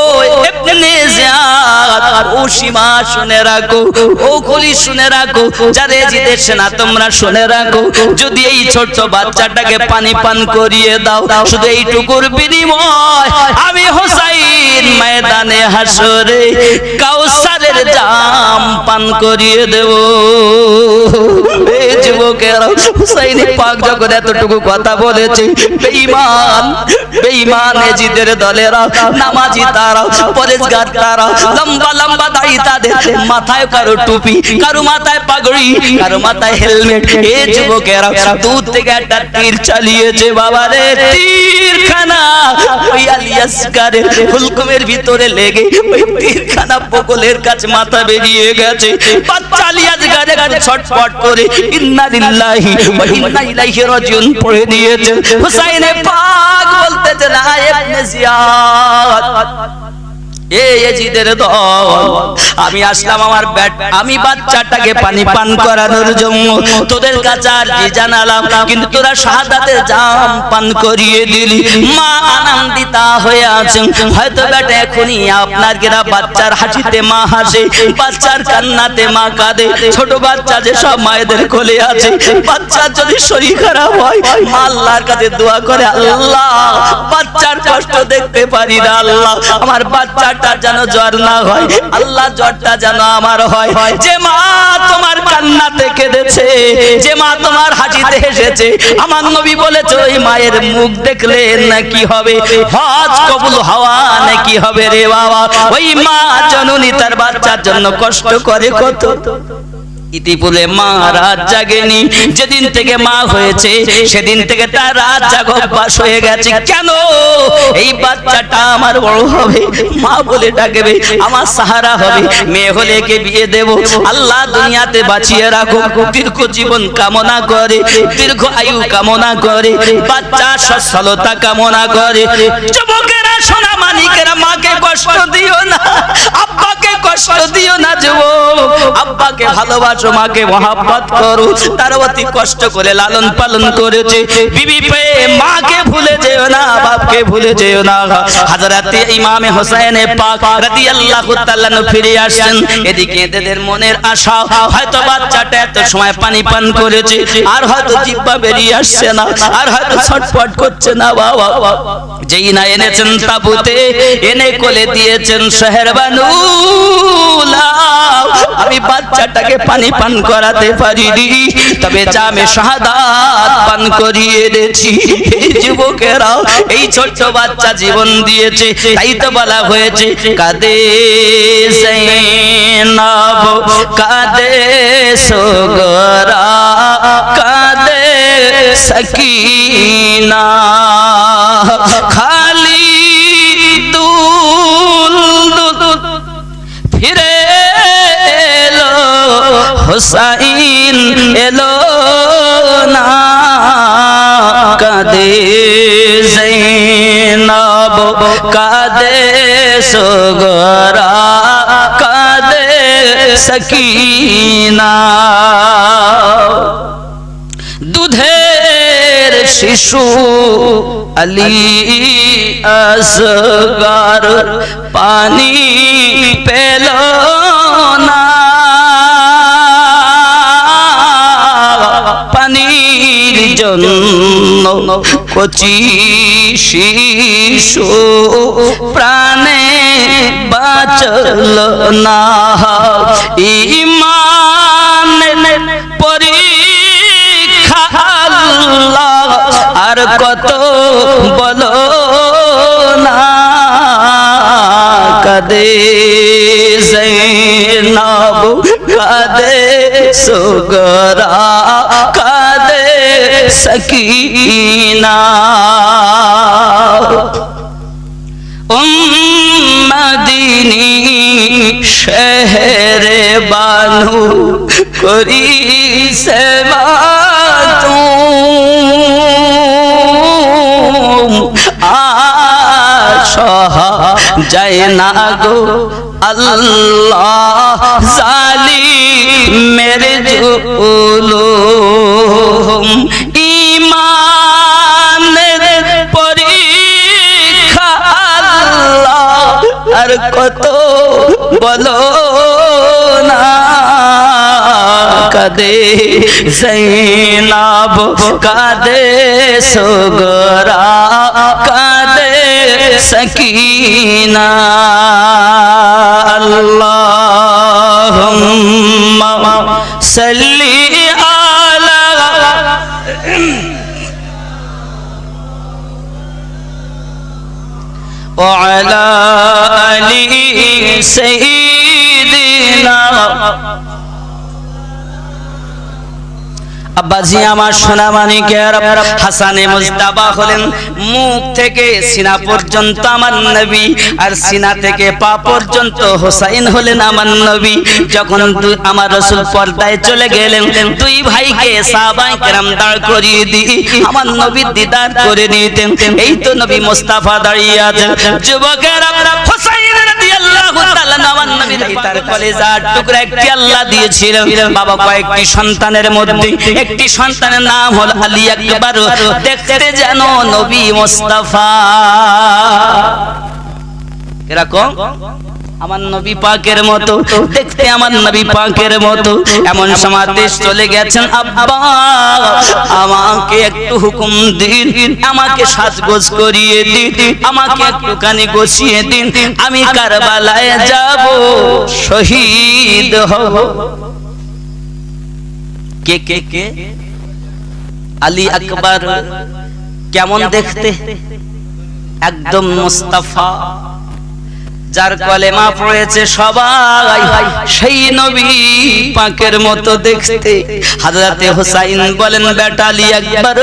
ইবনে জিয়াদ, ও সীমা শুনে রাখো, ও খলি শুনে রাখো, যারা এজিদের সেনা তোমরা শুনে রাখো, যদি এই ছোট্ট বাচ্চাটাকে পানি পান করিয়ে দাও, শুধু এইটুকুর বিনিময় আমি হোসাইন ময়দানে হাসরে কাউসারের জাম পান করিয়ে দেব। এই যুবকেরা, হোসাইন পাক যখন এতটুকু কথা বলেছে, বেঈমান বেঈমান এজিদের দলেরা, নামাজি তারা, পরেজগার তারা, লম্বা লম্বা দাড়ি তাদের, মাথায় কারো টুপি, কারো মাথায় পাগড়ি, কারো মাথায় হেলমেট। এই যুবকেরা দূর থেকে একটা তীর চালিয়েছে, বাবারে তীরখানা ওই আলী আসগারের হুলকুমের ভিতরে লেগে ওই তীরখানা বগলের কাছে মাথা বেরিয়ে গেছে। বাচ্চা আলী আসগার একটু ছটফট করে ইন্না লিল্লাহি ওয়া ইন্না ইলাইহি রাজিউন পড়ে দিয়েছে। হুসাইন পাক বলতেছে, না ইবনে জিয়াদ, এজিদের দল, আমি আসলাম আমি বাচ্চাটাকে পানি পান করানোর জন্য, তোদের কাছে আরজি জানালাম, কিন্তু তোরা শাহাদাতের জাম পান করিয়ে দিলি। মা আনন্দিতা হয়ে আছেন, হয়তো বেটা এখনই আপনার গেরা বাচ্চার হাসিতে মা হাসে, বাচ্চার কান্নাতে মা কাঁদে। ছোট বাচ্চা যে সব মায়েদের কোলে আছে, বাচ্চার যদি শরীর খারাপ হয় মা আল্লাহর কাছে দোয়া করে, আল্লাহ বাচ্চার কষ্ট দেখতে পারি না, আল্লাহ আমার বাচ্চা যেন জ্বর না হয়, আল্লাহ জ্বরটা যেন আমার হয়। যে মা তোমার কান্নাতে কেঁদেছে, যে মা তোমার হাসিতে হেসেছে, আমার নবী বলেছে ওই মায়ের মুখ দেখলে নাকি হবে হজ কবুল হওয়া নাকি হবে রে বাবা। ওই মা জননী তার বাচ্চার জন্য কষ্ট করে কত। ইতিপূর্বে মা রাত জাগেনি, যেদিন থেকে মা হয়েছে সেদিন থেকে তার রাত জাগা অভ্যাস হয়ে গেছে। কেন? এই বাচ্চাটা আমার বড় হবে, মা বলে ডাকবে, আমার সাহারা হবে, মেয়ে হলে কে বিয়ে দেব। আল্লাহ দুনিয়াতে বাঁচিয়ে রাখো, দীর্ঘ জীবন কামনা করে, দীর্ঘ আয়ু কামনা করে, বাচ্চা সচ্ছলতা কামনা করে। যুবকেরা, সোনা মানিকেরা, মাকে কষ্ট দিও না, আব্বাকে কষ্ট দিও না। যুবক, আব্বাকে ভালোবাসো, মাকে মহাব্বত করো, তার অতি কষ্ট করে লালন পালন করেছে। বিবি পেয়ে মাকে ভুলে যেও না, বাপকে ভুলে যেও না। হযরত ইমামে হোসেন পাক রাদিয়াল্লাহু তাআলা ফিরে আসেন। এদিকে এদের মনের আশা, হয়তো বাচ্চাটা এত সময় পানি পান করেছে, আর হয়তো জিহ্বা বেরিয়ে আসছে না, আর হয়তো ছটফট করছে না। বাবা যেই না এনেছেন তাবুতে, এনে কোলে দিয়েছেন শেহরবানু আমি বাচ্চাটাকে পানি পান করাতে পারিনি, তবে জামে শাহাদাত পান করিয়ে দিয়েছি। এই যুবকেরা এই ছোট্ট বাচ্চা জীবন দিয়েছে, তাই তো বলা হয়েছে কাঁদে যায়েনব কাঁদে সোগরা কাঁদে সকিনা খালি দুল ফিরে এলো হুসাইন এলো না, কাঁদে যায়েনব কাঁদে সোগরা কাঁদে সকিনা। দুধের শিশু আলী আসগর পানি পেল না, পানির জন্য কচি শিশু প্রাণে বাঁচল না। ঈমান পরীক্ষা আল্লাহ আর কত বলো না, কাঁদে যায়েনব কাঁদে সোগরা কাঁদে সকিনা। মদিনী শহরে বানু করি সেবা সহা যায় না গো আল্লাহ জালিমের জুলুম। ঈমানের পরীক্ষা আল্লাহ আর কত বলো না, কাঁদে যায়েনব কাঁদে সোগরা কাঁদে সকিনা। আল্লাহুম্মা সাল্লি আলা ওয়া আলা আলি সাইয়্যিদিনা। আব্বাজি আমার সোনা মানিকের হাসানে মুজতাবা হলেন মুখ থেকে সিনা পর্যন্ত আমার নবী, আর সিনা থেকে পা পর্যন্ত হোসাইন হলেন আমার নবী। যখন আমার রাসূল পর্দায় চলে গেলেন, দুই ভাইকে সাহাবায়ে কেরাম দাঁড় করিয়ে দিয়ে আমার নবী দিদার করে নিতেন। এই তো নবী মুস্তাফা দাঁড়িয়ে আছেন, যুবকেরা হোসাইন রাদিয়াল্লাহু তাআলা আমার নবীর তার কলিজার টুকরা একটি আল্লাহ দিয়েছিলেন। বাবা কয়েকটি সন্তানের মধ্যে একটি সন্তানের নাম হল আলী আকবর, দেখতে যেন নবী মুস্তাফা। এরকম আমার নবী পাকের মতো দেখতে, আমার নবী পাকের মতো। এমন সময় দেশ চলে গেছেন, আব্বা আমাকে একটু হুকুম দিন, আমাকে সাজগোজ করিয়ে দিন, আমাকে একটুখানি গোছিয়ে দিন, আমি কারবালায় যাব, শহীদ হব। কে কে কে? আলী আকবর কেমন দেখতে? একদম মুস্তাফা, যার কলেমা পড়েছে সবাই সেই নবী পাকের মতো দেখতে। হযরতে হুসাইন বলেন, বেটা আলী আকবর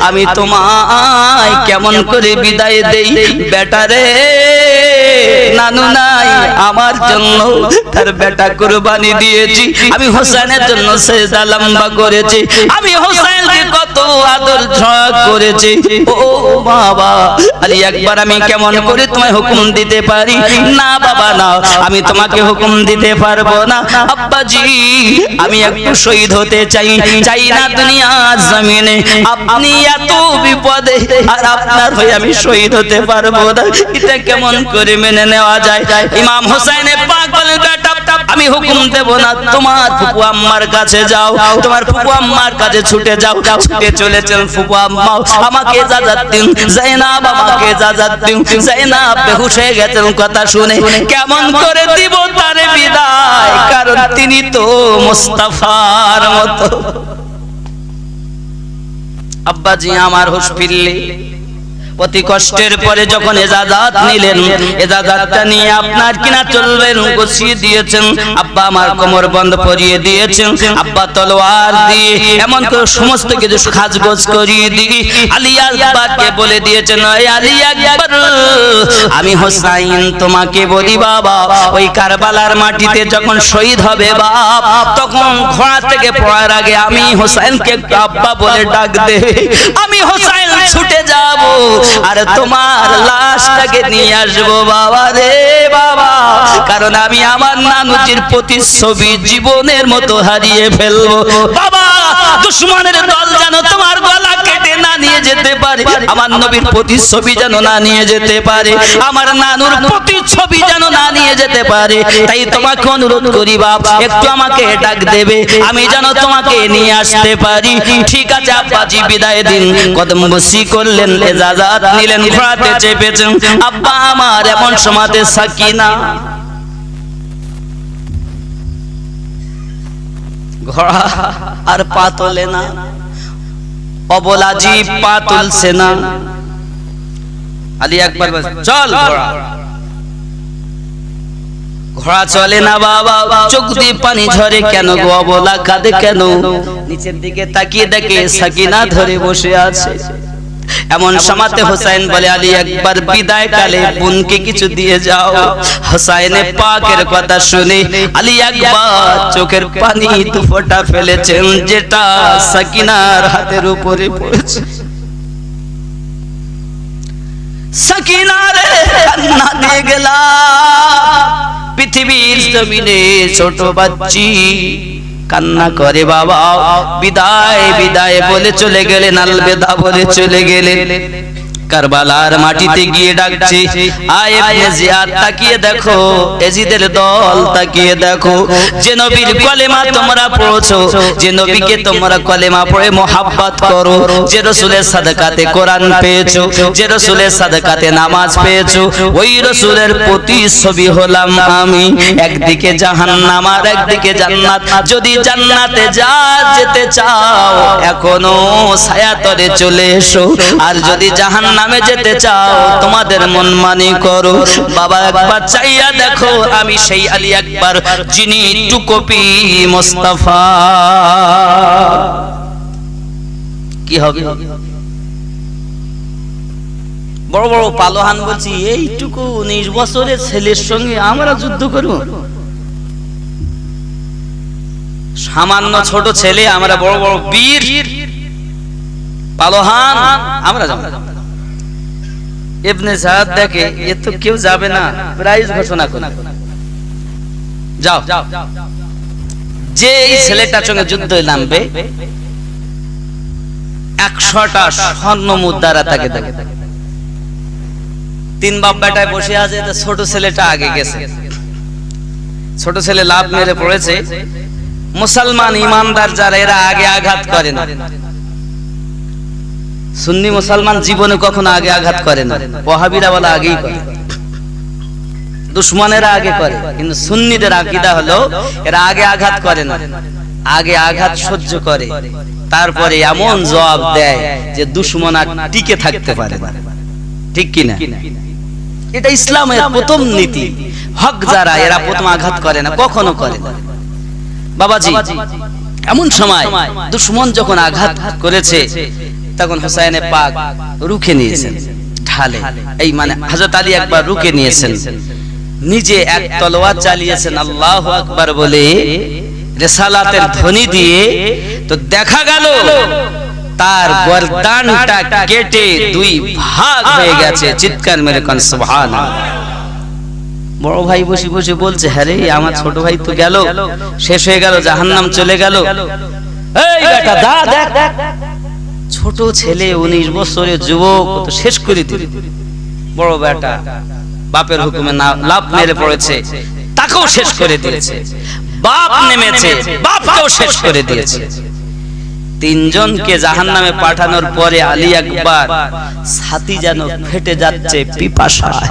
আমি তোমায় কেমন করে বিদায় দেই? বেটা রে, নানু নাই, আমার জন্য তার বেটা কুরবানি দিয়েছি, আমি হোসেনের জন্য সেজদা লম্বা করেছি, আমি হোসেনকে কত আদর ছোঁয়া করেছি। ও বাবা আলী আকবর আমি কেমন করে তোমায় হুকুম দিতে পারি? না বাবা না, আমি তোমাকে হুকুম দিতে পারবো না। আব্বাজি আমি একটু শহীদ হতে চাই, চাই না দুনিয়ার জমিনে আপনি এত বিপদে আর আপনার হয়ে আমি শহীদ হতে পারবো না। এটা কেমন করে মেনে নেওয়া যায়? ইমাম হোসেন পাক বলেন, বেটা আমি হুকুম দেব না, তোমার ফুপু আম্মার কাছে যাও, তোমার ফুপু আম্মার কাছে ছুটে যাও। ছুটে চলেছেন ফুপু আম্মা, আমাকে ইজাজত দিন যায়নাব, আমাকে ইজাজত দিন যায়নাব। বেহুশ হয়ে গেছেন কথা শুনে। কেমন করে দিব তার বিদায়, কারণ তিনি তো মুস্তাফার মতো। আব্বাজি আমার হুঁশ ফিরলে অতি কষ্টের পরে যখন ইজাজত নিলেন, ইজাজতটা নিয়ে আপনার কিনা চলবেন গুছিয়ে দিয়েছেন। আব্বা আমার কোমর বন্ধ পরিয়ে দিয়েছেন, আব্বা তলোয়ার দিয়ে এমন করে সমস্ত কিছু সাজগোজ করিয়ে দিয়ে আলী আকবরকে বলে দিয়েছেন, ওই আলী আকবর, আমি হোসাইন তোমাকে বলি বাবা, ওই কারবালার মাটিতে যখন শহীদ হবে বাপ, তখন ঘোড়া থেকে পড়ার আগে আমি হোসাইনকে আব্বা বলে ডাক দে, আমি হোসাইন ছুটে যাব আর তোমার লাশটাকে নিয়ে আসবো বাবা রে বাবা, কারণ আমি আমার নানুজির প্রতিচ্ছবি জীবনের মতো হারিয়ে ফেলবো বাবা। দুশমনের দল যেন তোমার গলা কেটে না নিয়ে যেতে পারে, আমার নবীর প্রতিচ্ছবি যেন না নিয়ে যেতে পারে, আমার নানুর প্রতিচ্ছবি যেন না নিয়ে যেতে পারে। তাই তোমাকে অনুরোধ করি বাপ, একটু আমাকে ডাক দেবে, আমি যেন তোমাকে নিয়ে আসতে পারি। ঠিক আছে আব্বাজি বিদায় দিন। কদম বসি করলেন, ইজাজত নিলেন, ঘোড়াতে চেপেছেন। আব্বা আমার এমন সময়তে সাকিনা ঘোড়া আর পা তোলে না, অবলাজি পা তুলছে না। আলী আকবর চল, ঘোড়া চলে না বাবা, চোখ দিয়ে পানি ঝরে কেন গো, অবলা কাঁদে কেন? নিচের দিকে তাকিয়ে দেখে সাকিনা ধরে বসে আছে। এমন সময়তে হোসাইন বলে, আলী আকবর বিদায় কালে বোনকে কিছু দিয়ে যাও। হোসাইনে পাকের কথা শুনে আলী আকবর চোখের পানি দু ফোঁটা ফেলেছেন, যেটা সাকিনার হাতের উপরে পড়েছে। সাকিনা রে কান্না দিয়ে গেলা, পৃথিবীর জমিনে ছোট বাচ্চি কান্না করে বাবা, বিদায় বিদায় বলে চলে গেলেন, আলবিদা বলে চলে গেলেন। কারবালার মাটিতে গিয়ে ডাকছে, আয় ইবনে জিয়াদ তাকিয়ে দেখো, এজিদের দল তাকিয়ে দেখো, যে নবীর কলেমা তোমরা পড়ছো, যে নবীকে তোমরা কলেমা পড়ে মোহাব্বত করো, যে রাসূলের সাদাকাতে কোরআন পেয়েছো, যে রাসূলের সাদাকাতে নামাজ পেয়েছো, ওই রাসূলের প্রতিচ্ছবি হলাম আমি। একদিকে জাহান্নাম আর একদিকে জান্নাত, যদি জান্নাতে যেতে চাও এখনো ছায়াতলে চলে এসো, আর যদি জাহান্নাম নামে যেতে চাও তোমাদের মন মানি করো। বাবা একবার চাইয়া দেখো, আমি সেই আলী আকবর যিনি টুকপি মুস্তাফা। কি হবে? বড় বড় পালোহান বলছি, এইটুকু 19 বছরের ছেলের সঙ্গে আমরা যুদ্ধ করব? সামান্য ছোট ছেলে, আমরা বড় বড় বীর পালোহান, আমরা যাব। ইবনে সাদ দেখে এ তো কেউ যাবে না, প্রাইজ ঘোষণা করে যাও। যে এই ছেলেটার সঙ্গে যুদ্ধে নামবে 100টা স্বর্ণ মুদ্রা তাকে দেবে। তিন বাপ বেটায় বসে আছে, ছোট ছেলেটা আগে গেছে, ছোট ছেলে লাভ মেরে পড়েছে। মুসলমান ইমানদার যারা, এরা আগে আঘাত করে না। সুন্নি মুসলমান জীবনে কখনো আগে আঘাত করে না, ওয়াহাবিরা বলা আগেই করে, দুশমনেরা আগে করে। কিন্তু সুন্নিদের আকীদা হলো এরা আগে আঘাত করে না, আগে আঘাত সহ্য করে, তারপরে এমন জবাব দেয় যে দুশমন আর টিকে থাকতে পারে না। ঠিক কি না? এটা ইসলামের প্রথম নীতি। হক যারা, এরা প্রথম আঘাত করে না, কখনো করে না। বাবাজি এমন সময় দুশমন যখন আঘাত করেছে, তখন হোসাইনে পাক রুখে নিয়েছেন ঢালে, এই মানে হযরত আলী একবার রুখে নিয়েছেন, নিজে এক তলোয়ার চালিয়েছেন আল্লাহু আকবার বলে রিসালাতের ধ্বনি দিয়ে। তো দেখা গেল তার গর্দানটা কেটে দুই ভাগ হয়ে গেছে। চিৎকার মেরে কোন সুবহানাল্লাহ। বড় ভাই বসে বসে বলছে, হ্যাঁ রে আমার ছোট ভাই তো গেল, শেষ হয়ে গেল, জাহান্নাম চলে গেল। এই বেটা দা দেখ, ছোট ছেলে 19 বছরের যুবক, তো শেষ করে দিল। বড় বেটা বাপের হুকুমে না লাভ মেরে পড়েছে, তাকেও শেষ করে দিয়েছে। বাপ নেমেছে, বাপকেও শেষ করে দিয়েছে। তিনজনকে জাহান্নামে পাঠানোর পরে আলী আকবর ছাতি যেন ফেটে যাচ্ছে পিপাসায়,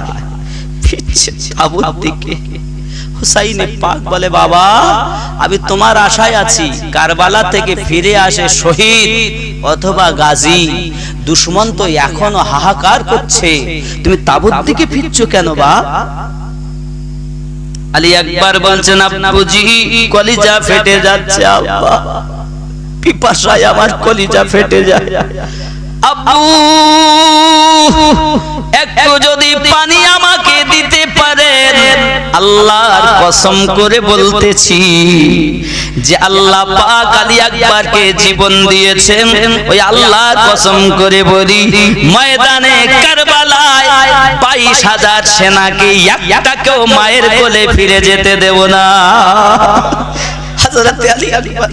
ফিরছে তাবুর দিকে। হুসাইন পাক বলে, বাবা আমি তোমার আশায় আছি, কারবালা থেকে ফিরে আসে শহীদ অথবা গাজী। দুশমন তো এখনো হাহাকার করছে, তুমি তাবুর দিকে ফিরছো কেন বাপ? আলী আকবর বলছেন, আব্বুজি কলিজা ফেটে যাচ্ছে, আব্বা পিপাসায় আমার কলিজা ফেটে যায়। আব্বু একটু যদি পানি আমাকে দিতে পারেন, আল্লাহর কসম করে বলতেছি যে আল্লাহ পাক আলী আকবরকে জীবন দিয়েছেন, ওই আল্লাহর কসম করে বলি ময়দানে কারবালায় 22,000 সেনাকে একটাকেও মায়ের কোলে ফিরে যেতে দেব না। হযরত আলী আকবর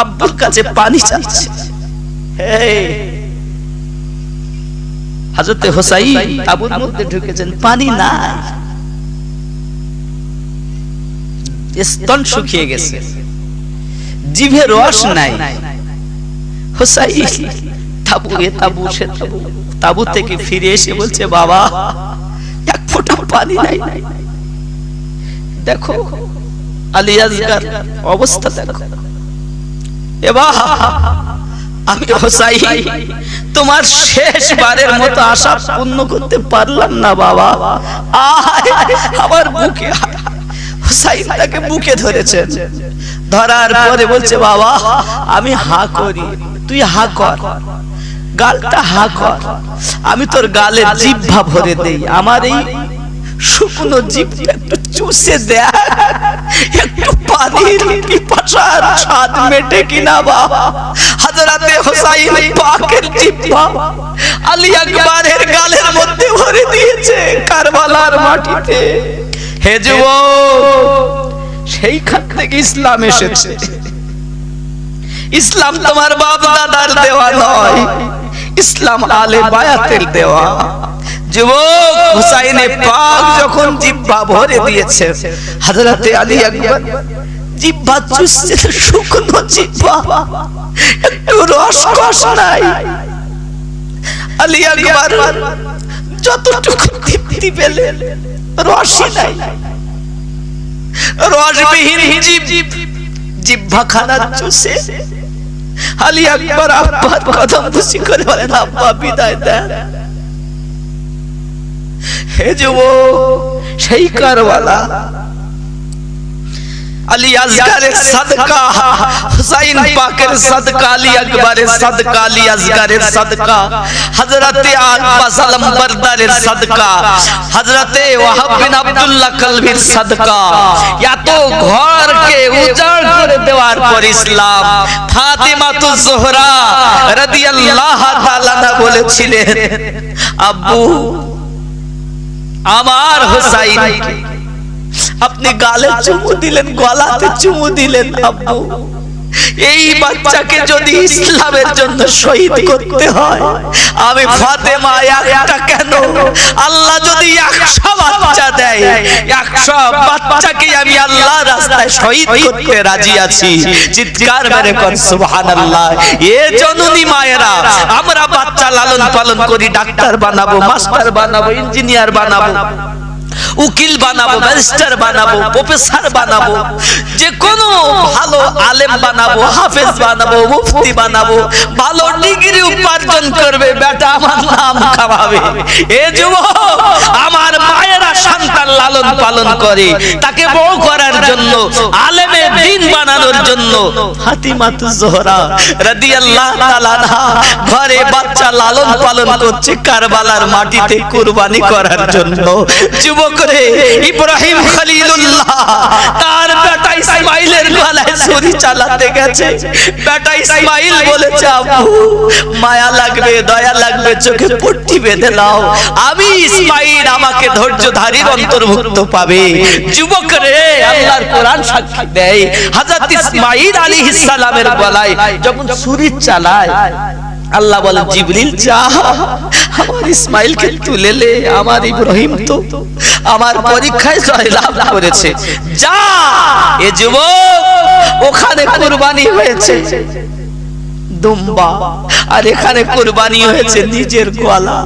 আব্বুর কাছে পানি চাইছে। হযরত হুসাইন তাবুর মধ্যে ঢুকেছেন, পানি নাই, স্তন শুকিয়ে গেছে, জিভে রস নাই। হুসাইন তাবু থেকে ফিরে এসে বলছে, বাবা এক ফোঁটা পানি নাই। দেখো আলী আসগর অবস্থা দেখো। এবার আমি হুসাইন তোমার শেষবারের মতো আশা পূর্ণ করতে পারলাম না বাবা, আমার বুকে। হুসাইন তাকে বুকে ধরেছেন, ধরার পরে বলছে, বাবা আমি হা করি, তুই হা কর, গালটা হা কর, আমি তোর গালে জিহ্বা ভরে দেই, আমার এই শুকনো জিহ্বা একটু চুষে দেয়, একটু পানির পিপাসার স্বাদ মেটে কিনা বাবা। হযরতে হুসাইন পাকের জিহ্বা আলী আকবরের গালের মধ্যে ভরে দিয়েছে কারবালার মাটিতে। হে যুবক, সেইখান থেকে ইসলাম এসেছে। ইসলাম তোমার বাপ দাদার দেওয়া নয়, ইসলাম আলে বায়াতের দেওয়া। যুবক, হুসাইনে পাক যখন জিহ্বা ভরে দিয়েছে, হযরতে আলী আকবর জিহ্বা চুষছে, শুকনো জিহ্বা, একটু রসকস নাই। আলী আকবর যতটুকু তৃপ্তি পেলেন রসই নাই, রসবিহীন জিহ্বা খানা চুষে আলী আকবর আব্বার কদম বুঝি করে বলেন, আব্বা বিদায় দেন। হে যুবক, সেই কারবালা আলী আসগরের সাদকা, হুসাইন পাকের সাদকা, আলী আকবরের সাদকা, আলী আসগরের সাদকা, হযরতে আব্বাস আলমবরদারের সাদকা, হযরতে ওয়াহাব বিন আব্দুল্লাহ কলবির সাদকা, এত ঘরকে উজাড় করে দেওয়ার পর ইসলাম। ফাতিমাতুজ জোহরা রাদিয়াল্লাহু তাআলা বলেছিলেন, আব্বু আমার হুসাইন আপনি গালে চুমু দিলেন, গলাতে চুমু দিলেন, আব্বু এই বাচ্চাকে যদি ইসলামের জন্য শহীদ করতে হয়, আমি ফাতেমা একটা কেন, আল্লাহ যদি 100 বাচ্চা দেয়, 100 বাচ্চাকে আমি আল্লাহর রাস্তায় শহীদ করতে রাজি আছি। চিৎকার মেরে কোন সুবহানাল্লাহ। এ জননী মায়েরা, আমরা বাচ্চা লালন পালন করি, ডাক্তার বানাবো, মাস্টার বানাবো, ইঞ্জিনিয়ার বানাবো, উকিল বানাবো, ম্যাজিস্ট্রেট বানাবো, প্রফেসর বানাবো, যে কোনো ভালো আলেম বানাবো, হাফেজ বানাবো, মুফতি বানাবো, ভালো ডিগ্রি উপার্জন করবে, বেটা আমার নাম খাওয়াবে। এ যুবক, আমার মায়েরা সন্তান লালন পালন করে, তাকে বড় করার জন্য, আলেমে দ্বীন বানানোর জন্য। ফাতিমাতুজ জোহরা রাদিয়াল্লাহু তাআলা আনহা ঘরে বাচ্চা লালন পালন করছে কারবালার মাটিতে কুরবানি করার জন্য। যুবক রে, ইব্রাহিম খলিলুল্লাহ তার বেটা ইসমাইলের গলায় ছুরি চালাতে গেছে, বেটা ইসমাইল বলেছে, আব্বু মায়া লাগবে, দয়া লাগবে, চোখে পট্টি বেঁধে নাও, আমি ইসমাইল আমাকে ধৈর্যধারীর অন্তর্ভুক্ত পাবে। যুবক রে, আল্লাহর কোরআন সাক্ষী দেয়, হযরত ইসমাইল আলাইহিস সালামের গলায় যখন ছুরি চালায়, আল্লাহ বলে জিবরিল যা আমার ইসমাইলকে তুলে লে, আমার ইব্রাহিম তো আমার পরীক্ষায় জয়লাভ করেছে। যা এ যুবক, ওখানে কুরবানি হয়েছে দুম্বা, আর এখানে কুরবানি হয়েছে নিজের গলা,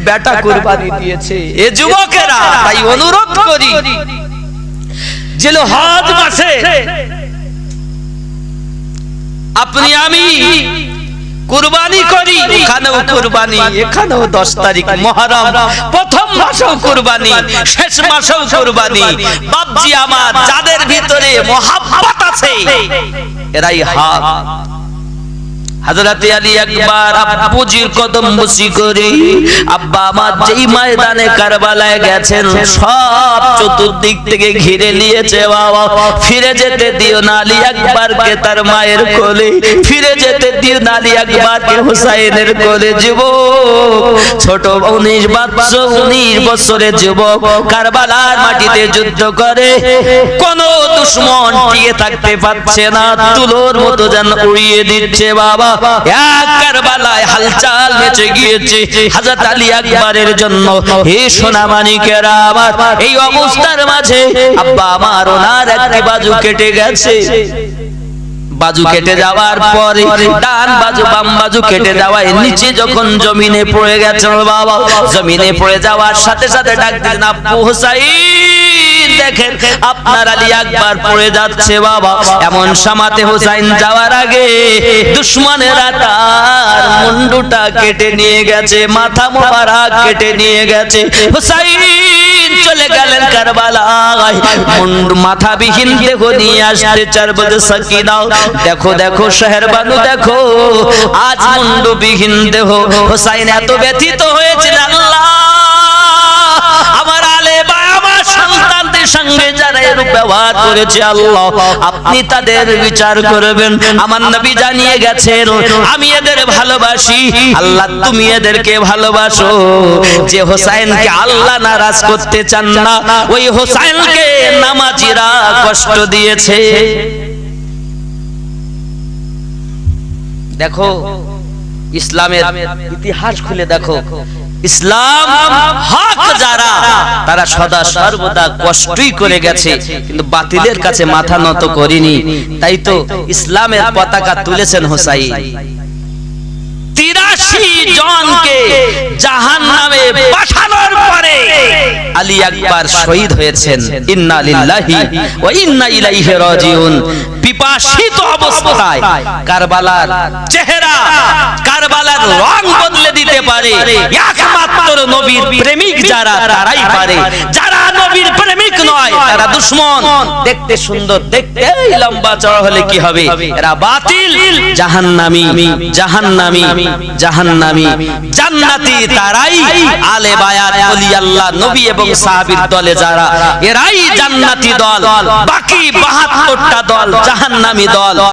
বেটা কুরবানি দিয়েছে। এ যুবকেরা, তাই অনুরোধ করি জিলহজ মাসে আপনি আমি কুরবানি করি, এখানেও কুরবানি, এখানেও 10 তারিখ মুহররম, প্রথম মাসেও কুরবানি, শেষ মাসেও কুরবানি। বাপজি আমার, যাদের ভিতরে মহব্বত আছে এরাই হক। হযরত আলী একবার আব্বুজির কদম বসি করে, আব্বা আমার যেই ময়দানে কারবালায় গেছেন সব চতুর্দিক থেকে ঘিরে নিয়েছে, বাবা ফিরে যেতে দিও না আলী আকবরকে তার মায়ের কোলে, ফিরে যেতে দিও না আলী আকবরকে হুসাইনের কোলে। যুবক ছোট 19 বছরের যুবক কারবালার মাটিতে যুদ্ধ করে, কোন দুশমন টিকে থাকতে পারছে না, তুলোর মতো যেন উড়িয়ে দিচ্ছে। বাবা এক কারবালায় হালচাল মেচে গিয়েছে হযরত আলী আকবরের জন্য। হে সোনা মানিকেরা আমার, এই অবস্থার মাঝে আব্বা আমার ওনার একটি বাজু কেটে গেছে। বাজু কেটে যাওয়ার পরে ডান বাজু বাম বাজু কেটে যাওয়ায় নিচে যখন জমিনে পড়ে গেছে, বাবা জমিনে পড়ে যাওয়ার সাথে সাথে ডাক দিলেন আব্বু হুসাইন, দেখেন আপনার আলী আকবর পড়ে যাচ্ছে। বাবা এমন সামাতে হুসাইন যাওয়ার আগে দুশমনেরা তার মুন্ডুটা কেটে নিয়ে গেছে, মাথা মোবারক কেটে নিয়ে গেছে। হুসাইন চলে গেলেন কারবালায়, মুন্ডু মাথাবিহীন দেহ নিয়ে আসতে 4 বজে সাকিনাও, দেখো দেখো শহরবানু দেখো, আজ মুন্ডু বিহীন দেহ। হুসাইন এত ব্যথিত হয়েছিল, আল্লাহ আমার আলে বা আমার সন্তানদের সঙ্গে যারা এরূপ ব্যবহার করেছে আল্লাহ আপনি তাদের বিচার করবেন। আমার নবী জানিয়ে গেছেন আমি এদের ভালোবাসি, আল্লাহ তুমি এদেরকে ভালোবাসো। যে হোসাইনকে আল্লাহ নারাজ করতে চান না, ওই হোসাইনকে নামাজিরা কষ্ট দিয়েছে। দেখো ইসলামের ইতিহাস খুলে দেখো, ইসলাম হক যারা তারা সদা সর্বদা কষ্টই করে গেছে, কিন্তু বাতিলের কাছে মাথা নত করেনি। তাই তো ইসলামের পতাকা তুলেছেন হোসাইন। 83 জনকে জাহান্নামে পাঠানোর পরে আলী আকবর শহীদ হয়েছেন। ইন্না লিল্লাহি ওয়া ইন্না ইলাইহি রাজিউন। পিপাসিত অবস্থায় কারবালার চেহারা, কারবালার রং বদলে দিতে পারে একমাত্র নবীর প্রেমিক যারা, তারাই পারে। যারা নবীর প্রেমিক নয় তারা দুশমন। দেখতে সুন্দর, দেখতে লম্বা চড়া হলে কি হবে, এরা বাতিল, জাহান্নামী, জাহান্নামী, জাহান্নামী। জান্নাতি তারাই আলে বায়াত, ওলি আল্লাহ, নবী এবং সাহাবীর দলে যারা, এরাই জান্নাতি দল। বাকি 72টা দল জাহান্নামী দল।